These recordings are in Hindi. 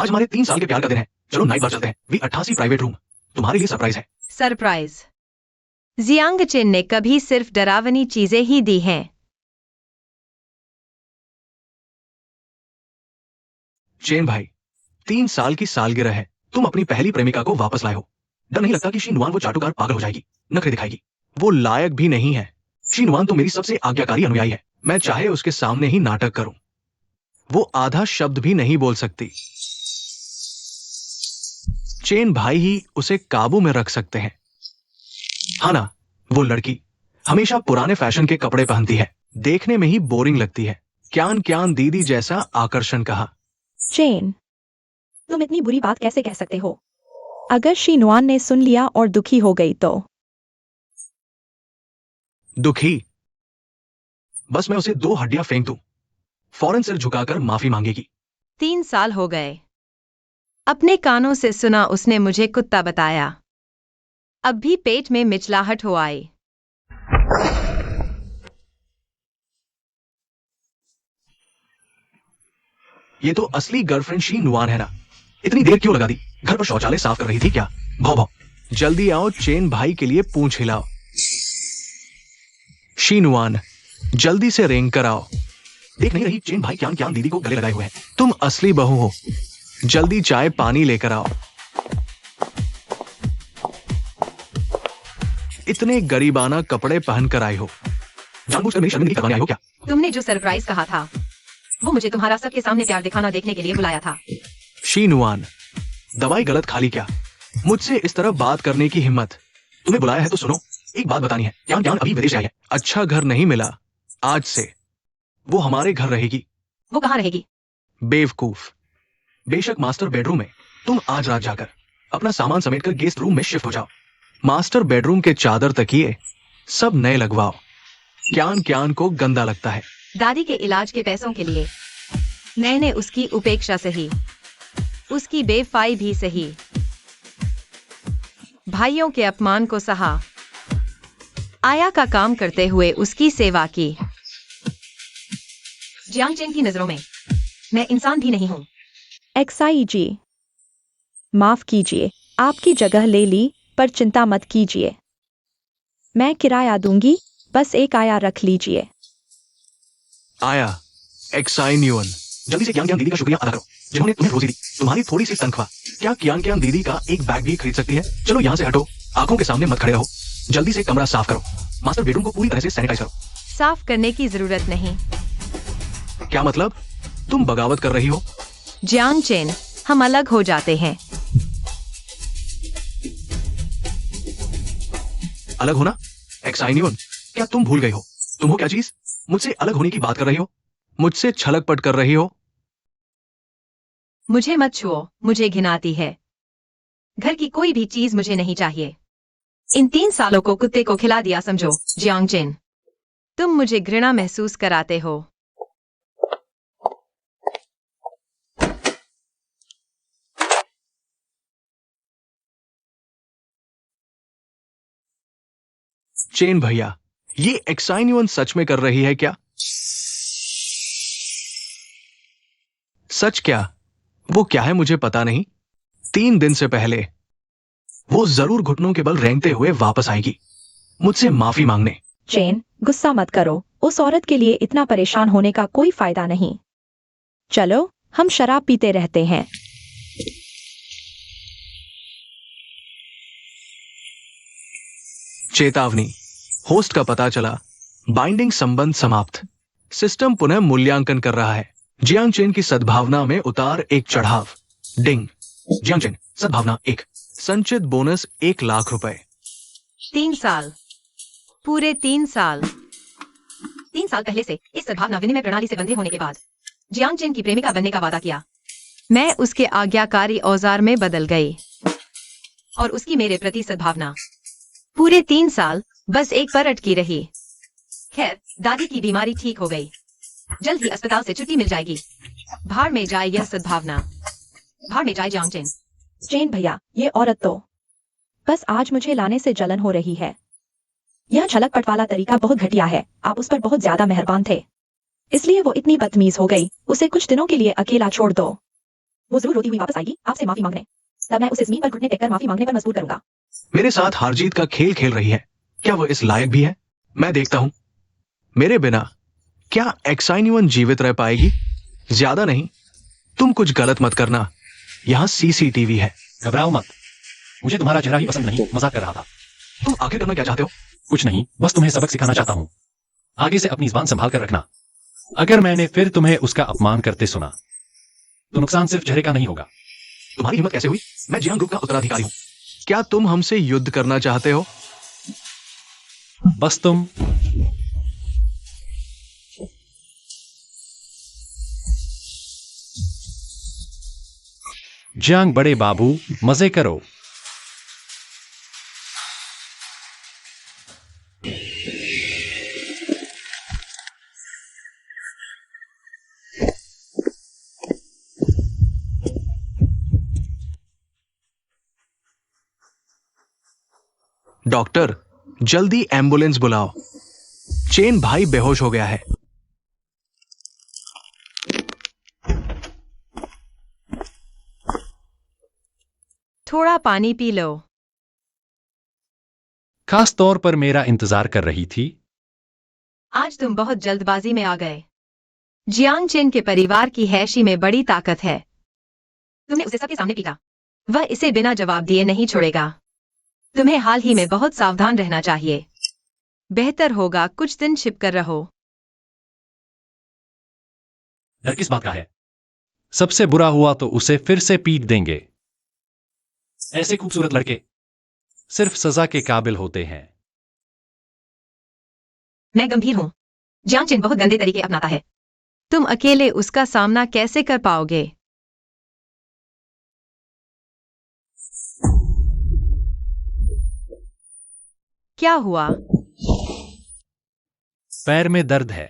आज हमारे 3 साल के प्यार का दिन है। चलो नाइट बार चलते हैं। V88 प्राइवेट रूम तुम्हारे लिए सरप्राइज है। सरप्राइज। जियांग चेन ने कभी सिर्फ डरावनी चीजें ही दी हैं। चेन भाई, 3 साल की सालगिरह है। तुम अपनी पहली प्रेमिका को वापस लाए हो। डर नहीं लगता कि शीनुआन वो चाटुकार पागल हो जाएगी, नखरे दिखाएगी? वो लायक भी नहीं है। शीनुआन तो मेरी सबसे आज्ञाकारी अनुयायी है। मैं चाहे उसके सामने ही नाटक करूं, वो आधा शब्द भी नहीं बोल सकती। चेन भाई ही उसे काबू में रख सकते हैं। हाँ ना, वो लड़की हमेशा पुराने फैशन के कपड़े पहनती है, देखने में ही बोरिंग लगती है। क्यान क्यान दीदी जैसा आकर्षण कहा। चेन, तुम इतनी बुरी बात कैसे कह सकते हो? अगर शीनुआन ने सुन लिया और दुखी हो गई तो? दुखी? बस मैं उसे 2 हड्डियां फेंक दूं, फौरन सिर झुकाकर माफी मांगेगी। 3 साल हो गए। अपने कानों से सुना उसने मुझे कुत्ता बताया। अब भी पेट में मिचलाहट हो आई। ये तो असली गर्लफ्रेंड शीनुआन है ना? इतनी देर क्यों लगा दी? घर पर शौचालय साफ कर रही थी क्या? भाव भाव, जल्दी आओ, चेन भाई के लिए पूंछ हिलाओ। शीनुआन, जल्दी से रेंग कर आओ। देख नहीं रही चेन भाई क्यान क्यान दीदी को गले लगाए हुए हैं? तुम असली बहू हो। जल्दी चाय पानी लेकर आओ। इतने गरीबाना कपड़े पहनकर आई हो, जानबूझकर मेरी शर्मिंदगी करवाने आई हो क्या? तुमने जो सरप्राइज कहा था, वो मुझे तुम्हारा सबके सामने प्यार दिखाना देखने के लिए बुलाया था। शीनुआन, दवाई गलत खा ली क्या? मुझसे इस तरह बात करने की हिम्मत? तुम्हें बुलाया है तो सुनो, एक बात बतानी है। क्यान क्यान अभी विदेश आई है। अच्छा घर नहीं मिला, आज से वो हमारे घर रहेगी। वो कहाँ रहेगी? बेवकूफ, बेशक मास्टर बेडरूम में। तुम आज रात जाकर अपना सामान समेटकर गेस्ट रूम में शिफ्ट हो जाओ। मास्टर बेडरूम के चादर तकिए सब नए लगवाओ। क्यान क्यान को गंदा लगता है। दादी के इलाज के पैसों के लिए मैंने उसकी उपेक्षा सही, उसकी बेवफाई भी सही, भाइयों के अपमान को सहा, आया का काम करते हुए उसकी सेवा की। जियांग चेन की नजरों में मैं इंसान भी नहीं हूँ। एक्साई जी, माफ कीजिए, आपकी जगह ले ली, पर चिंता मत कीजिए, मैं किराया दूंगी, बस एक आया रख लीजिए। आया, एक्साइन्यून, जल्दी से क्यान क्यान दीदी का शुक्रिया अदा करो जिन्होंने तुम्हें रोजी दी। तुम्हारी थोड़ी सी तनख्वाह क्या क्यान क्यान दीदी का एक बैग भी खरीद सकती है? चलो यहाँ से हटो, आंखों के सामने मत खड़े रहो। जल्दी से कमरा साफ करो, मास्टर बेडरूम को पूरी तरह से सैनिटाइज करो। साफ करने की जरूरत नहीं। क्या मतलब? तुम बगावत कर रही हो? जियांग चेन, हम अलग हो जाते हैं। अलग होना? एक्साइन्यून, क्या तुम भूल गई हो? तुम हो क्या चीज? मुझसे अलग होने की बात कर रही हो? मुझसे छलक पट कर रही हो? मुझे मत छुओ, मुझे घिनाती है। घर की कोई भी चीज मुझे नहीं चाहिए। इन 3 सालों को कुत्ते को खिला दिया समझो। जियांग चेन, तुम मुझे घृणा महसूस कराते हो। चेन भैया, ये एक्साइन्यून सच में कर रही है क्या? सच क्या? वो क्या है मुझे पता नहीं। 3 दिन से पहले वो जरूर घुटनों के बल रेंगते हुए वापस आएगी, मुझसे माफी मांगने। चेन, गुस्सा मत करो, उस औरत के लिए इतना परेशान होने का कोई फायदा नहीं। चलो, हम शराब पीते रहते हैं। चेतावनी, होस्ट का पता चला, बाइंडिंग संबंध समाप्त। सिस्टम पुनः मूल्यांकन कर रहा है। जियांग चेन की सद्भावना में उतार एक चढ़ाव। डिंग। जियांग चेन, सद्भावना 1, संचित बोनस 1 लाख रुपए। 3 साल, पूरे 3 साल। 3 साल पहले से इस सद्भावना विनिमय प्रणाली से बंधे होने के बाद जियांग चेन की प्रेमिका बनने का वादा किया। मैं उसके आज्ञाकारी औजार में बदल गई और उसकी मेरे प्रति सद्भावना पूरे 3 साल बस एक पर अटकी रही। खैर, दादी की बीमारी ठीक हो गई, जल्द ही अस्पताल से छुट्टी मिल जाएगी। भाड़ में जाए यह सद्भावना, भाड़ में जाए जियांग चेन। चेन भैया, ये औरत तो बस आज मुझे लाने से जलन हो रही है। यह छलकपट वाला तरीका बहुत घटिया है। आप उस पर बहुत ज्यादा मेहरबान थे, इसलिए वो इतनी बदतमीज हो गई। उसे कुछ दिनों के लिए अकेला छोड़ दो। वो जरूर रोती हुई वापस आएगी आपसे माफी मांगने। तब मैं उसे जमीन पर घुटने टेककर माफी मांगने पर मजबूर करूंगा। मेरे साथ हार जीत का खेल खेल रही है, क्या वो इस लायक भी है? मैं देखता हूं। मेरे बिना क्या एक्साइन्यून जीवित रह पाएगी? ज्यादा नहीं, तुम कुछ गलत मत करना, यहाँ सीसीटीवी है। घबराओ मत, मुझे तुम्हारा चेहरा ही पसंद नहीं, मजाक कर रहा था। तुम आखिर करना क्या चाहते हो? कुछ नहीं, बस तुम्हें सबक सिखाना चाहता हूँ। आगे से अपनी जुबान संभाल कर रखना। अगर मैंने फिर तुम्हें उसका अपमान करते सुना तो नुकसान सिर्फ चेहरे का नहीं होगा। तुम्हारी हिम्मत कैसे हुई? मैं जियांग ग्रुप का उत्तराधिकारी हूँ। क्या तुम हमसे युद्ध करना चाहते हो? बस तुम जियांग बड़े बाबू, मजे करो। डॉक्टर, जल्दी एम्बुलेंस बुलाओ। चेन भाई बेहोश हो गया है। थोड़ा पानी पी लो। खास तौर पर मेरा इंतजार कर रही थी। आज तुम बहुत जल्दबाजी में आ गए। जियांग चेन के परिवार की हैशी में बड़ी ताकत है। तुमने उसे सबके सामने पीटा। वह इसे बिना जवाब दिए नहीं छोड़ेगा। तुम्हें हाल ही में बहुत सावधान रहना चाहिए। बेहतर होगा कुछ दिन छिपकर रहो। डर किस बात का है? सबसे बुरा हुआ तो उसे फिर से पीट देंगे। ऐसे खूबसूरत लड़के सिर्फ सजा के काबिल होते हैं। मैं गंभीर हूं। जियांग चेन बहुत गंदे तरीके अपनाता है। तुम अकेले उसका सामना कैसे कर पाओगे? क्या हुआ? पैर में दर्द है।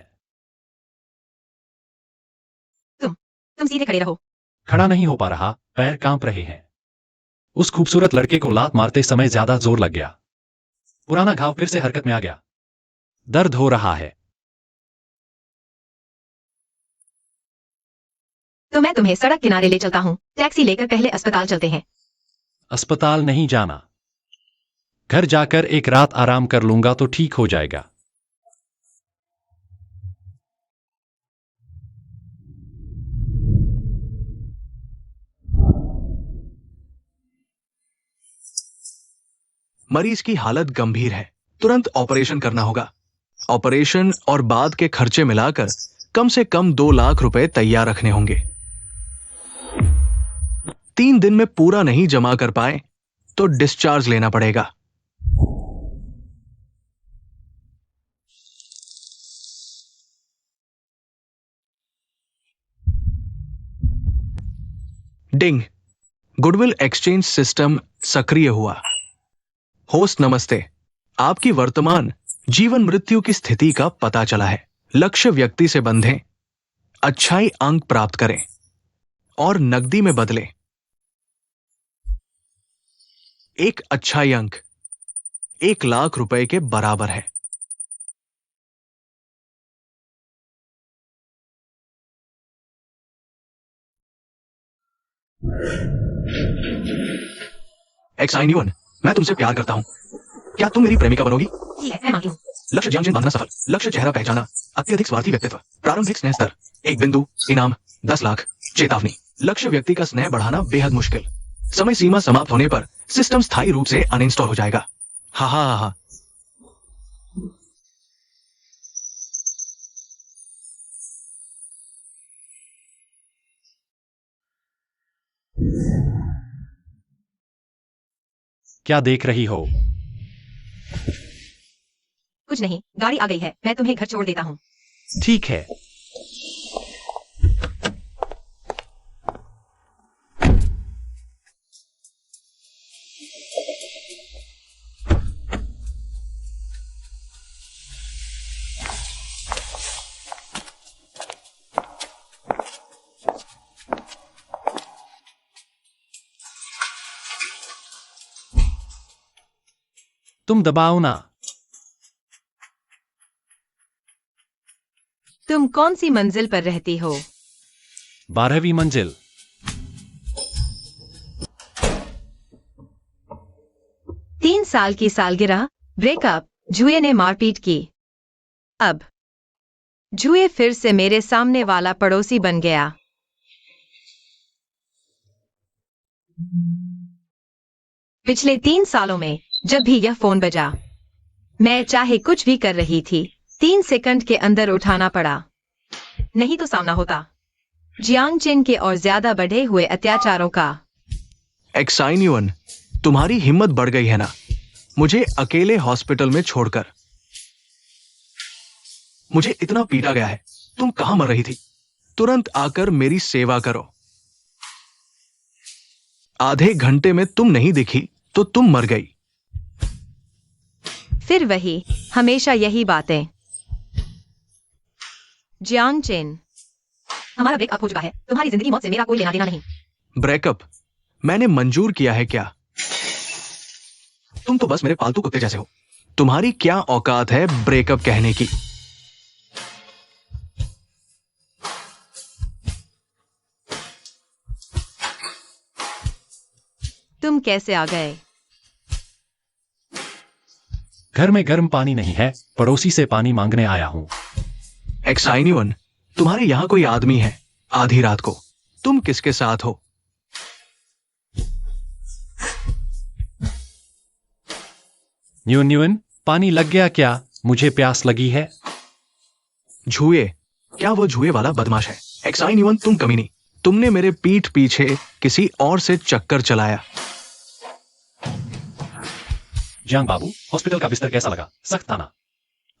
तुम सीधे खड़े रहो। खड़ा नहीं हो पा रहा, पैर कांप रहे हैं। उस खूबसूरत लड़के को लात मारते समय ज्यादा जोर लग गया। पुराना घाव फिर से हरकत में आ गया। दर्द हो रहा है। तो मैं तुम्हें सड़क किनारे ले चलता हूँ। टैक्सी लेकर पहले अस्पताल चलते हैं। अस्पताल नहीं जाना। घर जाकर एक रात आराम कर लूंगा तो ठीक हो जाएगा। मरीज की हालत गंभीर है, तुरंत ऑपरेशन करना होगा। ऑपरेशन और बाद के खर्चे मिलाकर कम से कम 2 लाख रुपए तैयार रखने होंगे। 3 दिन में पूरा नहीं जमा कर पाए तो डिस्चार्ज लेना पड़ेगा। डिंग, गुडविल एक्सचेंज सिस्टम सक्रिय हुआ। होस्ट नमस्ते, आपकी वर्तमान जीवन मृत्यु की स्थिति का पता चला है। लक्ष्य व्यक्ति से बंधें, अच्छाई अंक प्राप्त करें और नकदी में बदलें। एक अच्छाई अंक 1 लाख रुपए के बराबर है। एक्साइन्यून, मैं तुमसे प्यार करता हूं। क्या तुम मेरी प्रेमिका बनोगी? ठीक है, मैं मांगी हूँ। लक्ष्य जियांग चेन बांधना सफल। लक्ष्य चेहरा पहचाना, अत्यधिक स्वार्थी व्यक्तित्व, प्रारंभिक स्नेह स्तर 1 बिंदु, इनाम 10 लाख। चेतावनी, लक्ष्य व्यक्ति का स्नेह बढ़ाना बेहद मुश्किल। समय सीमा समाप्त होने पर सिस्टम स्थायी रूप से अनइंस्टॉल हो जाएगा। हा हा हा हा। क्या देख रही हो? कुछ नहीं, गाड़ी आ गई है। मैं तुम्हें घर छोड़ देता हूँ। ठीक है। तुम दबाओ ना। तुम कौन सी मंजिल पर रहती हो? 12वीं मंजिल। 3 साल की सालगिरह, ब्रेकअप, जुए ने मारपीट की। अब जुए फिर से मेरे सामने वाला पड़ोसी बन गया। पिछले 3 सालों में जब भी यह फोन बजा, मैं चाहे कुछ भी कर रही थी, 3 सेकंड के अंदर उठाना पड़ा, नहीं तो सामना होता जियांग चेन के और ज्यादा बढ़े हुए अत्याचारों का। एक्साइन्यूअन, तुम्हारी हिम्मत बढ़ गई है ना, मुझे अकेले हॉस्पिटल में छोड़कर। मुझे इतना पीटा गया है। तुम कहां मर रही थी? तुरंत आकर मेरी सेवा करो। आधे घंटे में तुम नहीं दिखी तो तुम मर गई। फिर वही, हमेशा यही बातें। जियांग चेन, हमारा ब्रेकअप हो चुका है, तुम्हारी जिंदगी मौत से मेरा कोई लेना देना नहीं। ब्रेकअप मैंने मंजूर किया है क्या? तुम तो बस मेरे पालतू कुत्ते जैसे हो। तुम्हारी क्या औकात है ब्रेकअप कहने की? तुम कैसे आ गए? घर में गर्म पानी नहीं है, पड़ोसी से पानी मांगने आया हूं। एक्साइन्यूअन, तुम्हारे यहां कोई आदमी है आधी रात को? तुम किसके साथ हो? न्यून, पानी लग गया क्या? मुझे प्यास लगी है। झूए, क्या वो झूए वाला बदमाश है? एक्साइन्यूअन, तुम कमीनी, तुमने मेरे पीठ पीछे किसी और से चक्कर चलाया। जियांग बाबू, हॉस्पिटल का बिस्तर कैसा लगा? सख्त था ना?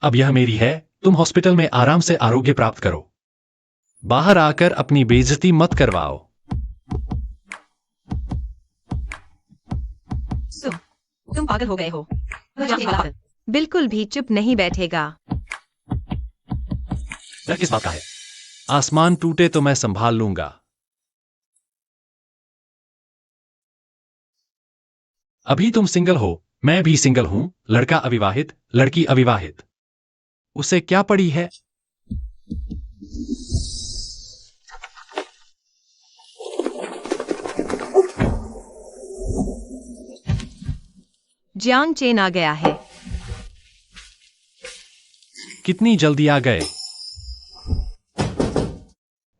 अब यह मेरी है, तुम हॉस्पिटल में आराम से आरोग्य प्राप्त करो। बाहर आकर अपनी बेइज्जती मत करवाओ। तुम पागल हो गए हो। बिल्कुल भी चुप नहीं बैठेगा। डर किस बात का है? आसमान टूटे तो मैं संभाल लूंगा। अभी तुम सिंगल हो, मैं भी सिंगल हूं। लड़का अविवाहित, लड़की अविवाहित। उसे क्या पड़ी है? जियांग चेन आ गया है। कितनी जल्दी आ गए?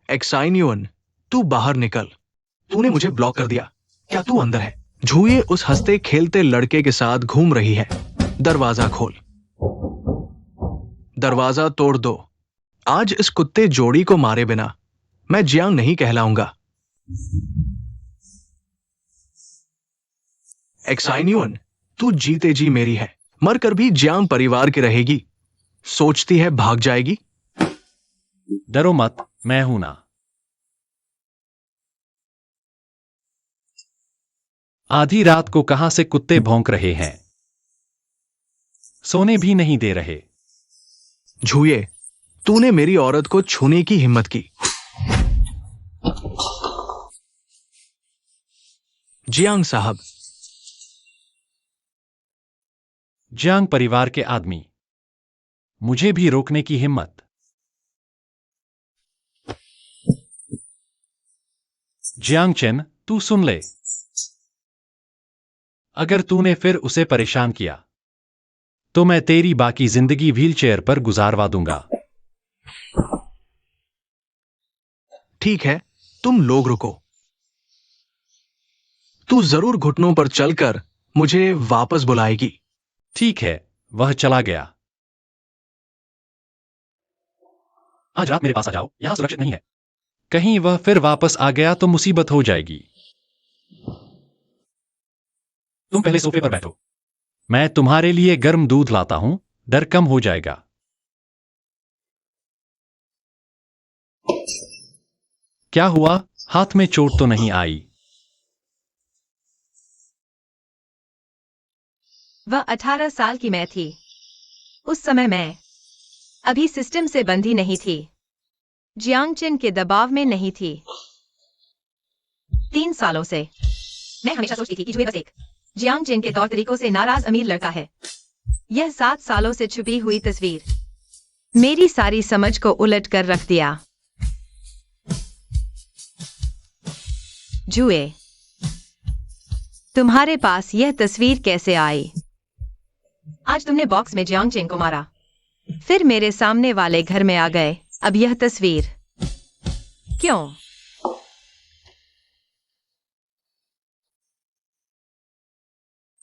एक्साइन्यूअन, तू बाहर निकल। तूने मुझे ब्लॉक कर दिया। क्या तू अंदर है? झूए उस हंसते खेलते लड़के के साथ घूम रही है। दरवाजा खोल। दरवाजा तोड़ दो। आज इस कुत्ते जोड़ी को मारे बिना मैं जियांग नहीं कहलाऊंगा। एक्साइन्यूअन, तू जीते जी मेरी है, मरकर भी जियांग परिवार की रहेगी। सोचती है भाग जाएगी? डरो मत, मैं हूं ना। आधी रात को कहां से कुत्ते भौंक रहे हैं? सोने भी नहीं दे रहे। झूए, तूने मेरी औरत को छूने की हिम्मत की। जियांग साहब। जियांग परिवार के आदमी, मुझे भी रोकने की हिम्मत? जियांग चेन, तू सुन ले। अगर तूने फिर उसे परेशान किया तो मैं तेरी बाकी जिंदगी व्हीलचेयर पर गुजारवा दूंगा। ठीक है, तुम लोग रुको। तू जरूर घुटनों पर चलकर मुझे वापस बुलाएगी। ठीक है, वह चला गया। आज रात मेरे पास आ जाओ, यहां सुरक्षित नहीं है। कहीं वह फिर वापस आ गया तो मुसीबत हो जाएगी। तुम पहले सोफे पर बैठो, मैं तुम्हारे लिए गर्म दूध लाता हूं, डर कम हो जाएगा। क्या हुआ? हाथ में चोट तो नहीं आई? वह 18 साल की मैं थी। उस समय मैं अभी सिस्टम से बंधी नहीं थी, जियांग चेन के दबाव में नहीं थी। 3 सालों से मैं हमेशा सोचती थी कि जुए बस एक जियांग चेन के तौर तरीकों से नाराज अमीर लड़का है। यह 7 सालों से छुपी हुई तस्वीर मेरी सारी समझ को उलट कर रख दिया। जुए तुम्हारे पास यह तस्वीर कैसे आई? आज तुमने बॉक्स में जियांग चेन को मारा, फिर मेरे सामने वाले घर में आ गए। अब यह तस्वीर क्यों?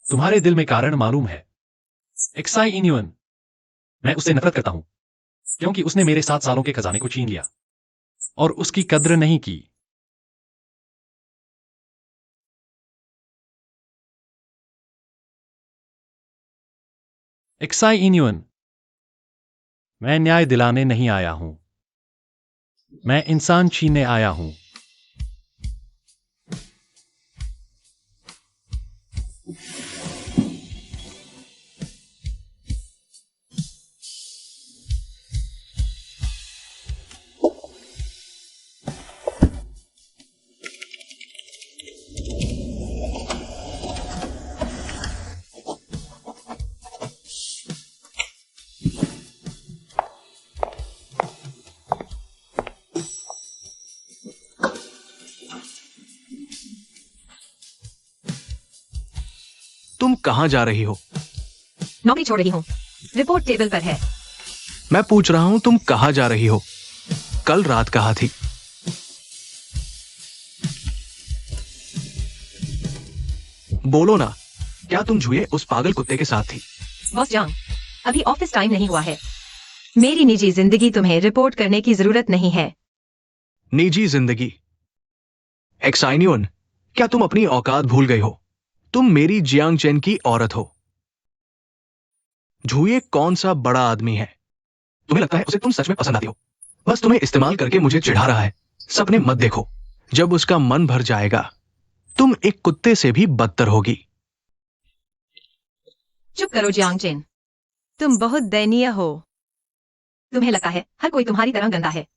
तुम्हारे दिल में कारण मालूम है। एक्साई इन्यून, मैं उससे नफरत करता हूं क्योंकि उसने मेरे 7 सालों के खजाने को छीन लिया और उसकी कद्र नहीं की। एक्साई इन्यून, मैं न्याय दिलाने नहीं आया हूं, मैं इंसान छीनने आया हूं। तुम कहां जा रही हो? नौकरी छोड़ रही हूँ, रिपोर्ट टेबल पर है। मैं पूछ रहा हूं तुम कहां जा रही हो? कल रात कहां थी? बोलो ना, क्या तुम झुए उस पागल कुत्ते के साथ थी? बॉस जांग, अभी ऑफिस टाइम नहीं हुआ है। मेरी निजी जिंदगी तुम्हें रिपोर्ट करने की जरूरत नहीं है। निजी जिंदगी? एक्साइनियन, क्या तुम अपनी औकात भूल गई हो? तुम मेरी जियांग चेन की औरत हो। झुए कौन सा बड़ा आदमी है? तुम्हें लगता है उसे तुम सच में पसंद आती हो? बस तुम्हें इस्तेमाल करके मुझे चिढ़ा रहा है। सपने मत देखो, जब उसका मन भर जाएगा तुम एक कुत्ते से भी बदतर होगी। चुप करो जियांग चेन, तुम बहुत दयनीय हो। तुम्हें लगता है हर कोई तुम्हारी तरह गंदा है,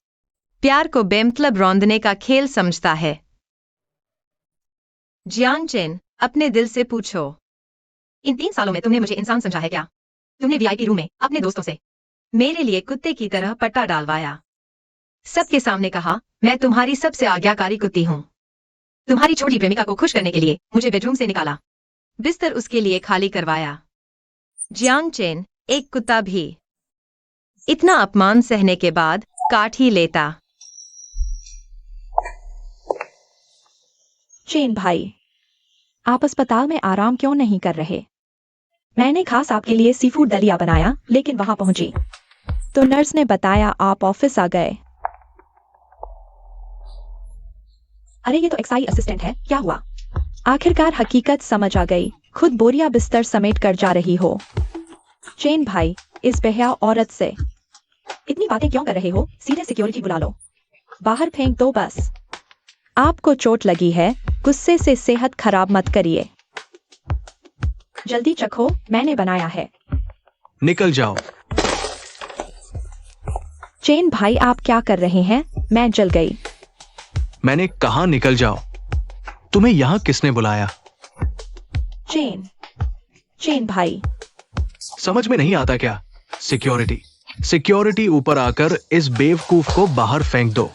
प्यार को बेमतलब रौंदने का खेल समझता है। जियांग चेन, अपने दिल से पूछो, इन 3 सालों में तुमने मुझे इंसान समझा है क्या? तुमने वीआईपी रूम में अपने दोस्तों से मेरे लिए कुत्ते की तरह पट्टा डालवाया, सबके सामने कहा मैं तुम्हारी सबसे आज्ञाकारी कुत्ती हूं। तुम्हारी छोटी प्रेमिका को खुश करने के लिए मुझे बेडरूम से निकाला, बिस्तर उसके लिए खाली करवाया। जियांग चेन, एक कुत्ता भी इतना अपमान सहने के बाद काट ही लेता। चेन भाई, आप अस्पताल में आराम क्यों नहीं कर रहे? मैंने खास आपके लिए सीफूड दलिया बनाया, लेकिन वहां पहुंची तो नर्स ने बताया आप ऑफिस आ गए। अरे ये तो एक्साई असिस्टेंट है, क्या हुआ? आखिरकार हकीकत समझ आ गई, खुद बोरिया बिस्तर समेट कर जा रही हो। चेन भाई, इस बेहया औरत से इतनी बातें क्यों कर रहे हो? सीधे सिक्योरिटी बुला लो, बाहर फेंक दो बस। आपको चोट लगी है, गुस्से से सेहत खराब मत करिए। जल्दी चखो, मैंने बनाया है। निकल जाओ। चेन भाई, आप क्या कर रहे हैं? मैं जल गई। मैंने कहा निकल जाओ। तुम्हें यहां किसने बुलाया? चेन भाई, समझ में नहीं आता क्या? सिक्योरिटी सिक्योरिटी, ऊपर आकर इस बेवकूफ को बाहर फेंक दो।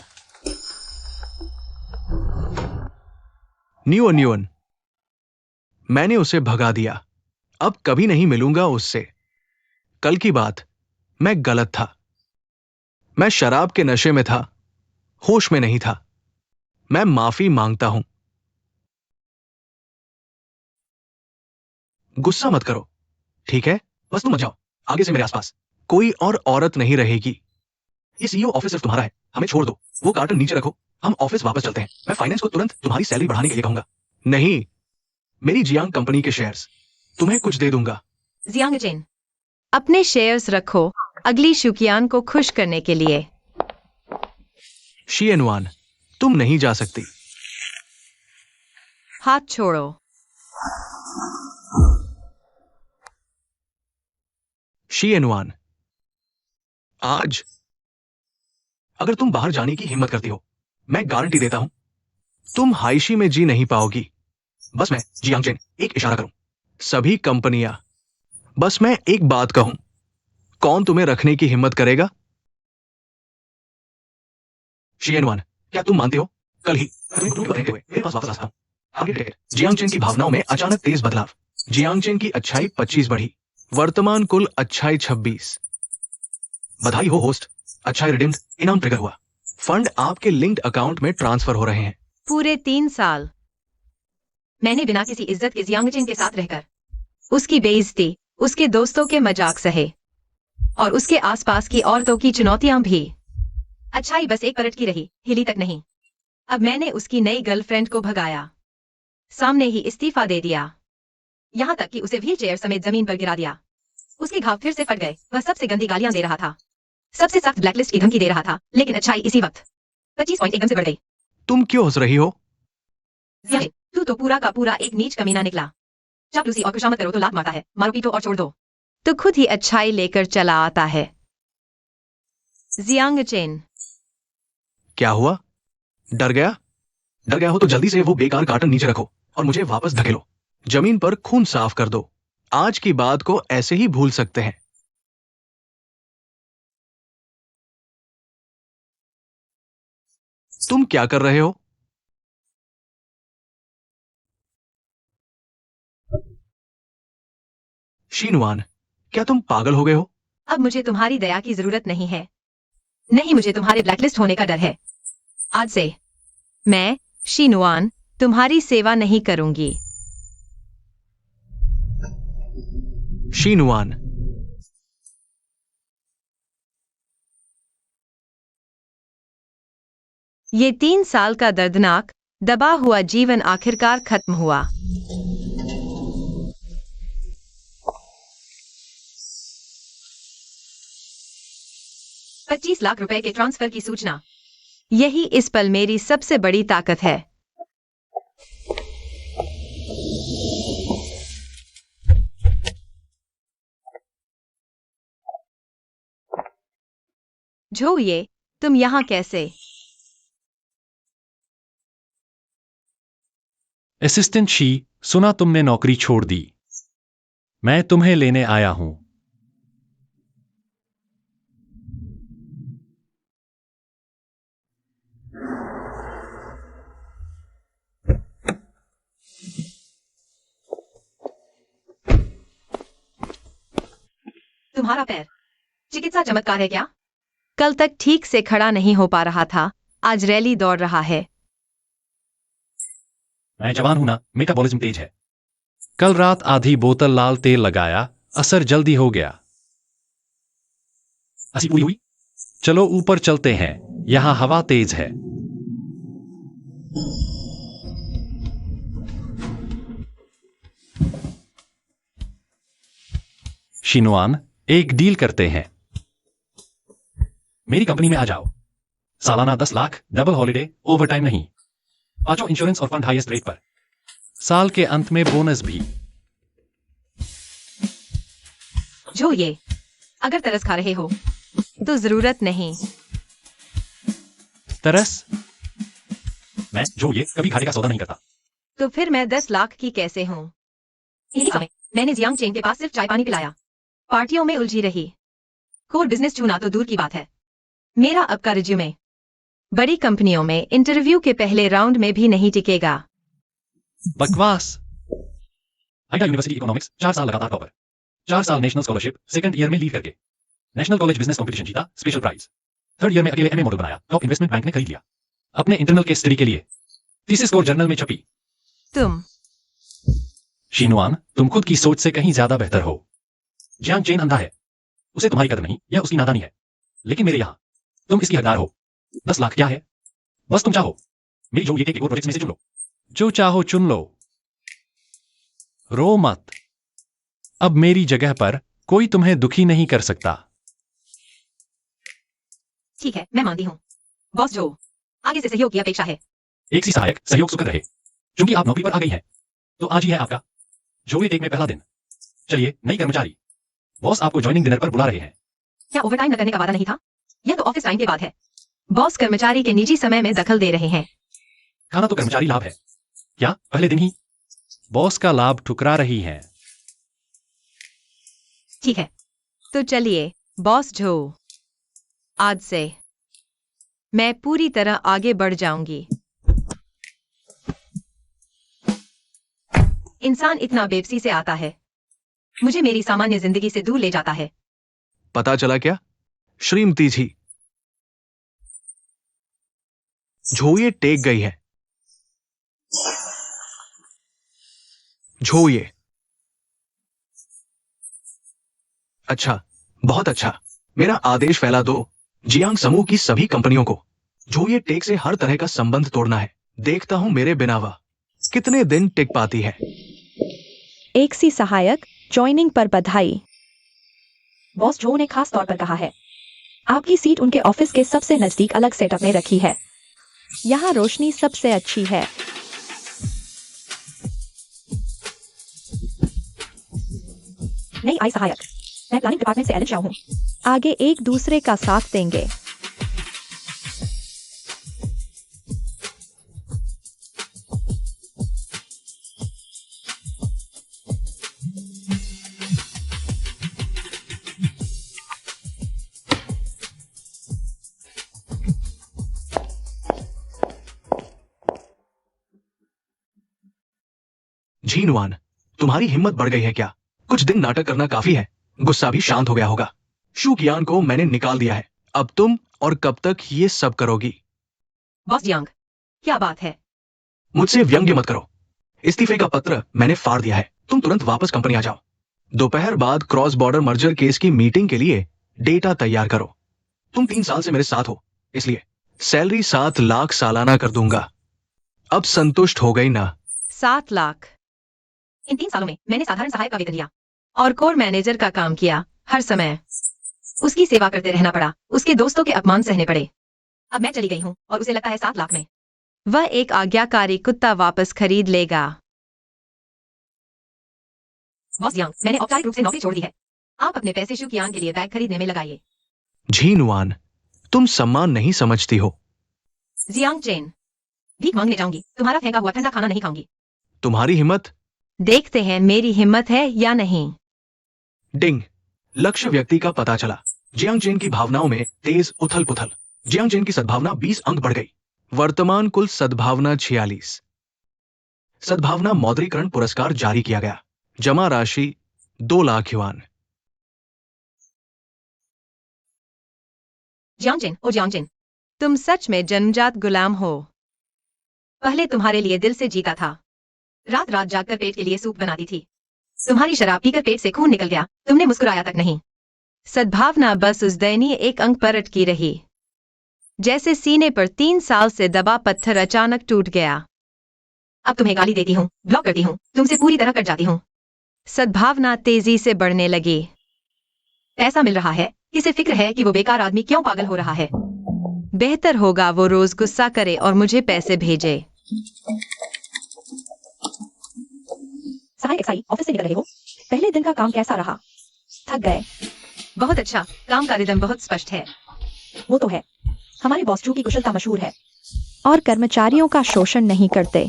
न्यून, मैंने उसे भगा दिया, अब कभी नहीं मिलूंगा उससे। कल की बात, मैं गलत था, मैं शराब के नशे में था, होश में नहीं था। मैं माफी मांगता हूं। गुस्सा मत करो, ठीक है? बस तुम मत जाओ आगे से मेरे आसपास। कोई और औरत नहीं रहेगी। ये सीईओ ऑफिस सिर्फ तुम्हारा है, हमें छोड़ दो। वो कार्टन नीचे रखो, हम ऑफिस वापस चलते हैं। मैं फाइनेंस को तुरंत तुम्हारी सैलरी बढ़ाने के लिए कहूंगा। नहीं, मेरी जियांग कंपनी के शेयर्स तुम्हें कुछ दे दूंगा। जियांग चेन, अपने शेयर्स रखो अगली शुकियान को खुश करने के लिए। शियनवान, तुम नहीं जा सकती। हाथ छोड़ो। शियनवान, आज अगर तुम बाहर जाने की हिम्मत करती हो, मैं गारंटी देता हूं तुम हाइशी में जी नहीं पाओगी। बस मैं जियांग चेन एक इशारा करूं, सभी कंपनियां, बस मैं एक बात कहूं, कौन तुम्हें रखने की हिम्मत करेगा? शियनवान, क्या तुम मानते हो कल ही तुम्हें रहते हुए मेरे पास वापस आ सकता हूं? आगे टिकट। जियांग चेन की भावनाओं में अचानक तेज बदलाव। जियांग चेन की अच्छाई 25 बढ़ी, वर्तमान कुल अच्छाई 26। बधाई हो होस्ट, अच्छाई रिडीम्ड, इनाम ट्रिगर हुआ। फंड आपके लिंक्ड अकाउंट में ट्रांसफर हो रहे हैं। पूरे 3 साल मैंने बिना किसी इज्जत के जियांग चेन के साथ रहकर उसकी बेइज्जती, उसके दोस्तों के मजाक सहे और उसके आसपास की औरतों की चुनौतियां भी। अच्छाई बस एक पलट की रही, हिली तक नहीं। अब मैंने उसकी नई गर्लफ्रेंड को भगाया, सामने ही इस्तीफा दे दिया, यहां तक कि उसे व्हील चेयर समेत जमीन पर गिरा दिया। उसके घाव फिर से फट गए। वह सबसे गंदी गालियां दे रहा था, सबसे सख्त ब्लैकलिस्ट की धमकी दे रहा था, लेकिन अच्छाई इसी वक्त 25 पॉइंट एकदम से बढ़ गई। तुम क्यों हंस रही हो? तू तो पूरा का पूरा एक नीच कमीना निकला। चापलूसी और खुशामद करो तो लात मारता है, मारो पीटो और छोड़ दो तो खुद ही अच्छाई लेकर चला आता है। Jiang chain. क्या हुआ? डर गया? डर गया हो तो जल्दी से वो बेकार कार्टन नीचे रखो और मुझे वापस धकेलो। जमीन पर खून साफ कर दो। आज की बात को ऐसे ही भूल सकते हैं। तुम क्या कर रहे हो? शीनुआन, क्या तुम पागल हो गए हो? अब मुझे तुम्हारी दया की जरूरत नहीं है, नहीं मुझे तुम्हारे ब्लैकलिस्ट होने का डर है। आज से मैं शीनुआन तुम्हारी सेवा नहीं करूंगी। शीनुआन, ये 3 साल का दर्दनाक दबा हुआ जीवन आखिरकार खत्म हुआ। ₹25 लाख के ट्रांसफर की सूचना। यही इस पल मेरी सबसे बड़ी ताकत है। जो ये तुम यहां कैसे? असिस्टेंट शी, सुना तुमने नौकरी छोड़ दी। मैं तुम्हें लेने आया हूं। तुम्हारा पैर चिकित्सा चमत्कार है क्या? कल तक ठीक से खड़ा नहीं हो पा रहा था, आज रैली दौड़ रहा है। मैं जवान हूं ना, मेटाबॉलिज्म तेज है। कल रात आधी बोतल लाल तेल लगाया, असर जल्दी हो गया। हंसी पूरी हुई। चलो ऊपर चलते हैं, यहां हवा तेज है। शीनुआन, एक डील करते हैं। मेरी कंपनी में आ जाओ। सालाना 10 लाख, डबल हॉलिडे, ओवरटाइम नहीं, पांचों इंश्योरेंस और फंड हाईएस्ट रेट पर। साल के अंत में बोनस भी। जो ये अगर तरस खा रहे हो तो जरूरत नहीं। तरस? मैं जो ये कभी घाटे का सौदा नहीं करता। तो फिर मैं 10 लाख की कैसे हूँ? इसी समय मैंने जियांग चेन के पास सिर्फ चाय पानी पिलाया, पार्टियों में उलझी रही, कोर बिजनेस चुना तो दूर की बात है। मेरा अब का रिज्यूमे बड़ी कंपनियों में इंटरव्यू के पहले राउंड में भी नहीं टिकेगा। बकवास। आइडा यूनिवर्सिटी इकोनॉमिक्स 4 साल लगातार टॉपर, 4 साल नेशनल स्कॉलरशिप सेकंड ईयर में लीड करके, नेशनल कॉलेज बिजनेस कंपटीशन जीता, स्पेशल प्राइज, थर्ड ईयर में अकेले एमए मॉडल बनाया, टॉप इन्वेस्टमेंट बैंक ने खरीद लिया। अपने इंटरनल केस स्टडी के लिए थीसिस स्कोर जर्नल में छपी। तुम शीनुआन, तुम खुद की सोच से कहीं ज्यादा बेहतर हो। जियांग चेन अंधा है, उसे तुम्हारी कदर नहीं, यह उसकी नादानी है। लेकिन मेरे यहां तुम इसकी हकदार हो। 10 लाख क्या है? बस तुम चाहो मेरी जो ये के प्रोजेक्ट्स में से चुन लो। जो चाहो चुन लो, रो मत। अब मेरी जगह पर कोई तुम्हें दुखी नहीं कर सकता। ठीक है, मैं मानती हूँ। बॉस जो आगे से सहयोग की अपेक्षा है। एक सी सहायक सहयोग सुखद रहे। क्योंकि आप नौकरी पर आ गई हैं, तो आज ही है आपका जो ये टेक में पहला दिन। चलिए, नई कर्मचारी, बॉस आपको ज्वाइनिंग डिनर पर बुला रहे हैं। क्या ओवरटाइम न करने का वादा नहीं था? यह तो ऑफिस टाइम के बाद है। बॉस कर्मचारी के निजी समय में दखल दे रहे हैं। खाना तो कर्मचारी लाभ है, क्या पहले दिन ही बॉस का लाभ ठुकरा रही है? ठीक है, तो चलिए बॉस जो, आज से मैं पूरी तरह आगे बढ़ जाऊंगी। इंसान इतना बेबसी से आता है, मुझे मेरी सामान्य जिंदगी से दूर ले जाता है। पता चला क्या श्रीमती जी? झोये टेक गई है। झोये। अच्छा, बहुत अच्छा। मेरा आदेश फैला दो जियांग समूह की सभी कंपनियों को। झोये टेक से हर तरह का संबंध तोड़ना है। देखता हूं मेरे बिना वह कितने दिन टिक पाती है। एक सी सहायक ज्वाइनिंग पर बधाई। बॉस जो ने खास तौर पर कहा है, आपकी सीट उनके ऑफिस के सबसे नजदीक अलग सेटअप में रखी है। यहाँ रोशनी सबसे अच्छी है। नहीं आई सहायक, मैं प्लानिंग डिपार्टमेंट से एलन शाह हूँ। आगे एक दूसरे का साथ देंगे। झीनवान, तुम्हारी हिम्मत बढ़ गई है क्या? कुछ दिन नाटक करना काफी है। गुस्सा भी शांत हो गया होगा। शू कियान को मैंने निकाल दिया है। अब तुम और कब तक ये सब करोगी? बॉस जियांग, क्या बात है? मुझसे व्यंग्य मत करो। इस्तीफे का पत्र मैंने फाड़ दिया है। तुम तुरंत वापस कंपनी आ जाओ। दोपहर बाद क्रॉस बॉर्डर मर्जर केस की मीटिंग के लिए डेटा तैयार करो। तुम 3 साल से मेरे साथ हो, इसलिए सैलरी 7 लाख सालाना कर दूंगा। अब संतुष्ट हो गई ना? 7 लाख। इन 3 सालों में मैंने साधारण सहायक का वेतन लिया और कोर मैनेजर का काम किया। हर समय उसकी सेवा करते रहना पड़ा। उसके दोस्तों के अपमान सहने पड़े। अब मैं चली गई हूँ और उसे लगता है 7 लाख में वह एक आज्ञाकारी कुत्ता वापस खरीद लेगा। बॉस जियांग, मैंने औपचारिक रूप से नौकरी छोड़ दी है। आप अपने पैसे शू कियान के लिए बैग खरीदने में लगाइए। झीनवान, तुम सम्मान नहीं समझती हो। जियांग चेन, भीख मांगने जाऊंगी। तुम्हारा फेंका हुआ ठंडा खाना नहीं खाऊंगी। तुम्हारी हिम्मत। देखते हैं मेरी हिम्मत है या नहीं। डिंग। लक्ष्य व्यक्ति का पता चला। जियांग चेन की भावनाओं में तेज उथल पुथल। जियांग चेन की सद्भावना 20 अंक बढ़ गई। वर्तमान कुल सद्भावना 46। सद्भावना मौद्रीकरण पुरस्कार जारी किया गया। जमा राशि 2 लाख युआन। जियांग चेन, ओ जियांग चेन, तुम सच में जन्मजात गुलाम हो। पहले तुम्हारे लिए दिल से जीता था। रात रात जागकर पेट के लिए सूप बनाती थी। तुम्हारी शराब पीकर पेट से खून निकल गया। तुमने मुस्कुराया तक नहीं। सद्भावना बस उस दयनीय एक अंक पर अटकी रही। जैसे सीने पर 3 साल से दबा पत्थर अचानक टूट गया। अब तुम्हें गाली देती हूँ, ब्लॉक करती हूँ, तुमसे पूरी तरह कट जाती हूँ। सद्भावना तेजी से बढ़ने लगी। पैसा मिल रहा है, इसे फिक्र है कि वो बेकार आदमी क्यों पागल हो रहा है। बेहतर होगा वो रोज गुस्सा करे और मुझे पैसे भेजे। सहायक एक्साई ऑफिस से निकल रहे हो। पहले दिन का काम कैसा रहा? थक गए? बहुत अच्छा, काम का रिदम बहुत स्पष्ट है। वो तो है। हमारे बॉस जू की कुशलता मशहूर है और कर्मचारियों का शोषण नहीं करते।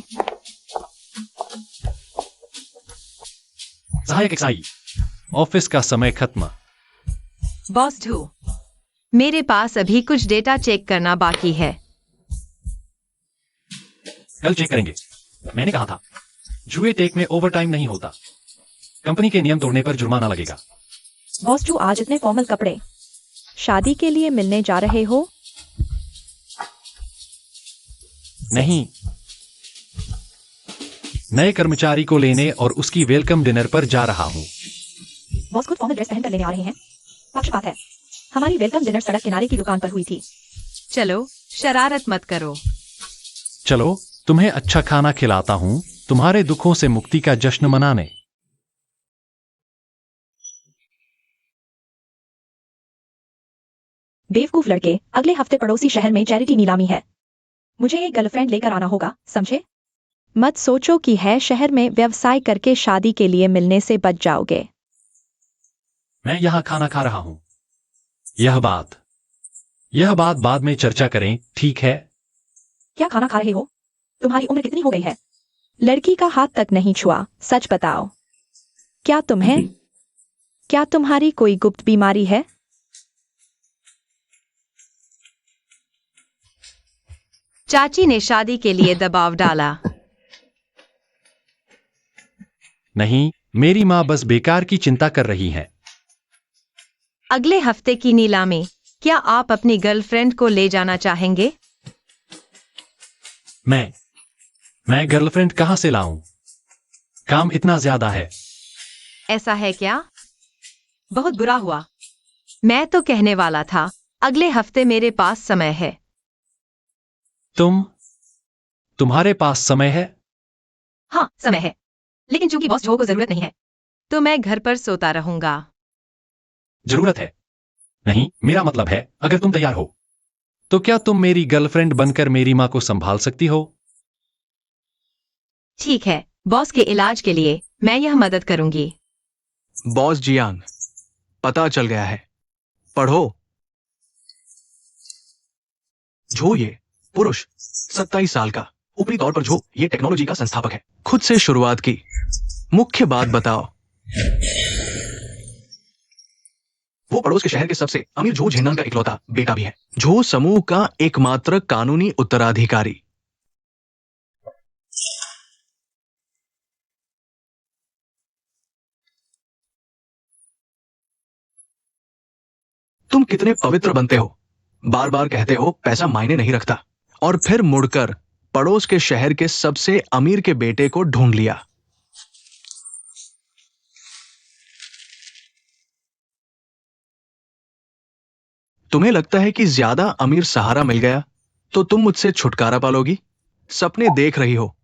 सहायक एक्साई, ऑफिस का समय खत्म। बॉस ढू, मेरे पास अभी कुछ डेटा चेक करना बाकी है। कल चेक करेंगे। मैंने कहा था, जुए टेक में ओवरटाइम नहीं होता। कंपनी के नियम तोड़ने पर जुर्माना लगेगा। बॉस जू आज इतने फॉर्मल कपड़े। शादी के लिए मिलने जा रहे हो? नहीं, नए कर्मचारी को लेने और उसकी वेलकम डिनर पर जा रहा हूं। बॉस खुद फॉर्मल ड्रेस पहनकर लेने आ रहे हैं। पक्षपात है। हमारी वेलकम डिनर सड़क किनारे की दुकान पर हुई थी। चलो, शरारत मत करो। चलो, तुम्हें अच्छा खाना खिलाता हूं, तुम्हारे दुखों से मुक्ति का जश्न मनाने। बेवकूफ लड़के, अगले हफ्ते पड़ोसी शहर में चैरिटी नीलामी है। मुझे एक गर्लफ्रेंड लेकर आना होगा, समझे? मत सोचो कि है शहर में व्यवसाय करके शादी के लिए मिलने से बच जाओगे। मैं यहां खाना खा रहा हूं। यह बात बाद में चर्चा करें, ठीक है? क्या खाना खा रहे हो? तुम्हारी उम्र कितनी हो गई है? लड़की का हाथ तक नहीं छुआ, सच बताओ। क्या तुम्हारी कोई गुप्त बीमारी है? चाची ने शादी के लिए दबाव डाला। नहीं, मेरी माँ बस बेकार की चिंता कर रही है। अगले हफ्ते की नीलामी, क्या आप अपनी गर्लफ्रेंड को ले जाना चाहेंगे? मैं गर्लफ्रेंड कहाँ से लाऊं? काम इतना ज्यादा है। ऐसा है क्या? बहुत बुरा हुआ। मैं तो कहने वाला था, अगले हफ्ते मेरे पास समय है। तुम्हारे पास समय है? हाँ, समय है, लेकिन चूंकि बॉस जो को जरूरत नहीं है, तो मैं घर पर सोता रहूंगा। जरूरत है? नहीं, मेरा मतलब है अगर तुम तैयार हो तो क्या तुम मेरी गर्लफ्रेंड बनकर मेरी माँ को संभाल सकती हो? ठीक है, बॉस के इलाज के लिए मैं यह मदद करूंगी। बॉस जियांग, पता चल गया है, पढ़ो। जो ये पुरुष 27 साल का, ऊपरी तौर पर जो ये टेक्नोलॉजी का संस्थापक है, खुद से शुरुआत की। मुख्य बात बताओ। वो पड़ोस के शहर के सबसे अमीर झो झेन्नान का इकलौता बेटा भी है, झो समूह का एकमात्र कानूनी उत्तराधिकारी। तुम कितने पवित्र बनते हो, बार बार कहते हो पैसा मायने नहीं रखता, और फिर मुड़कर पड़ोस के शहर के सबसे अमीर के बेटे को ढूंढ लिया। तुम्हें लगता है कि ज्यादा अमीर सहारा मिल गया तो तुम मुझसे छुटकारा पालोगी? सपने देख रही हो।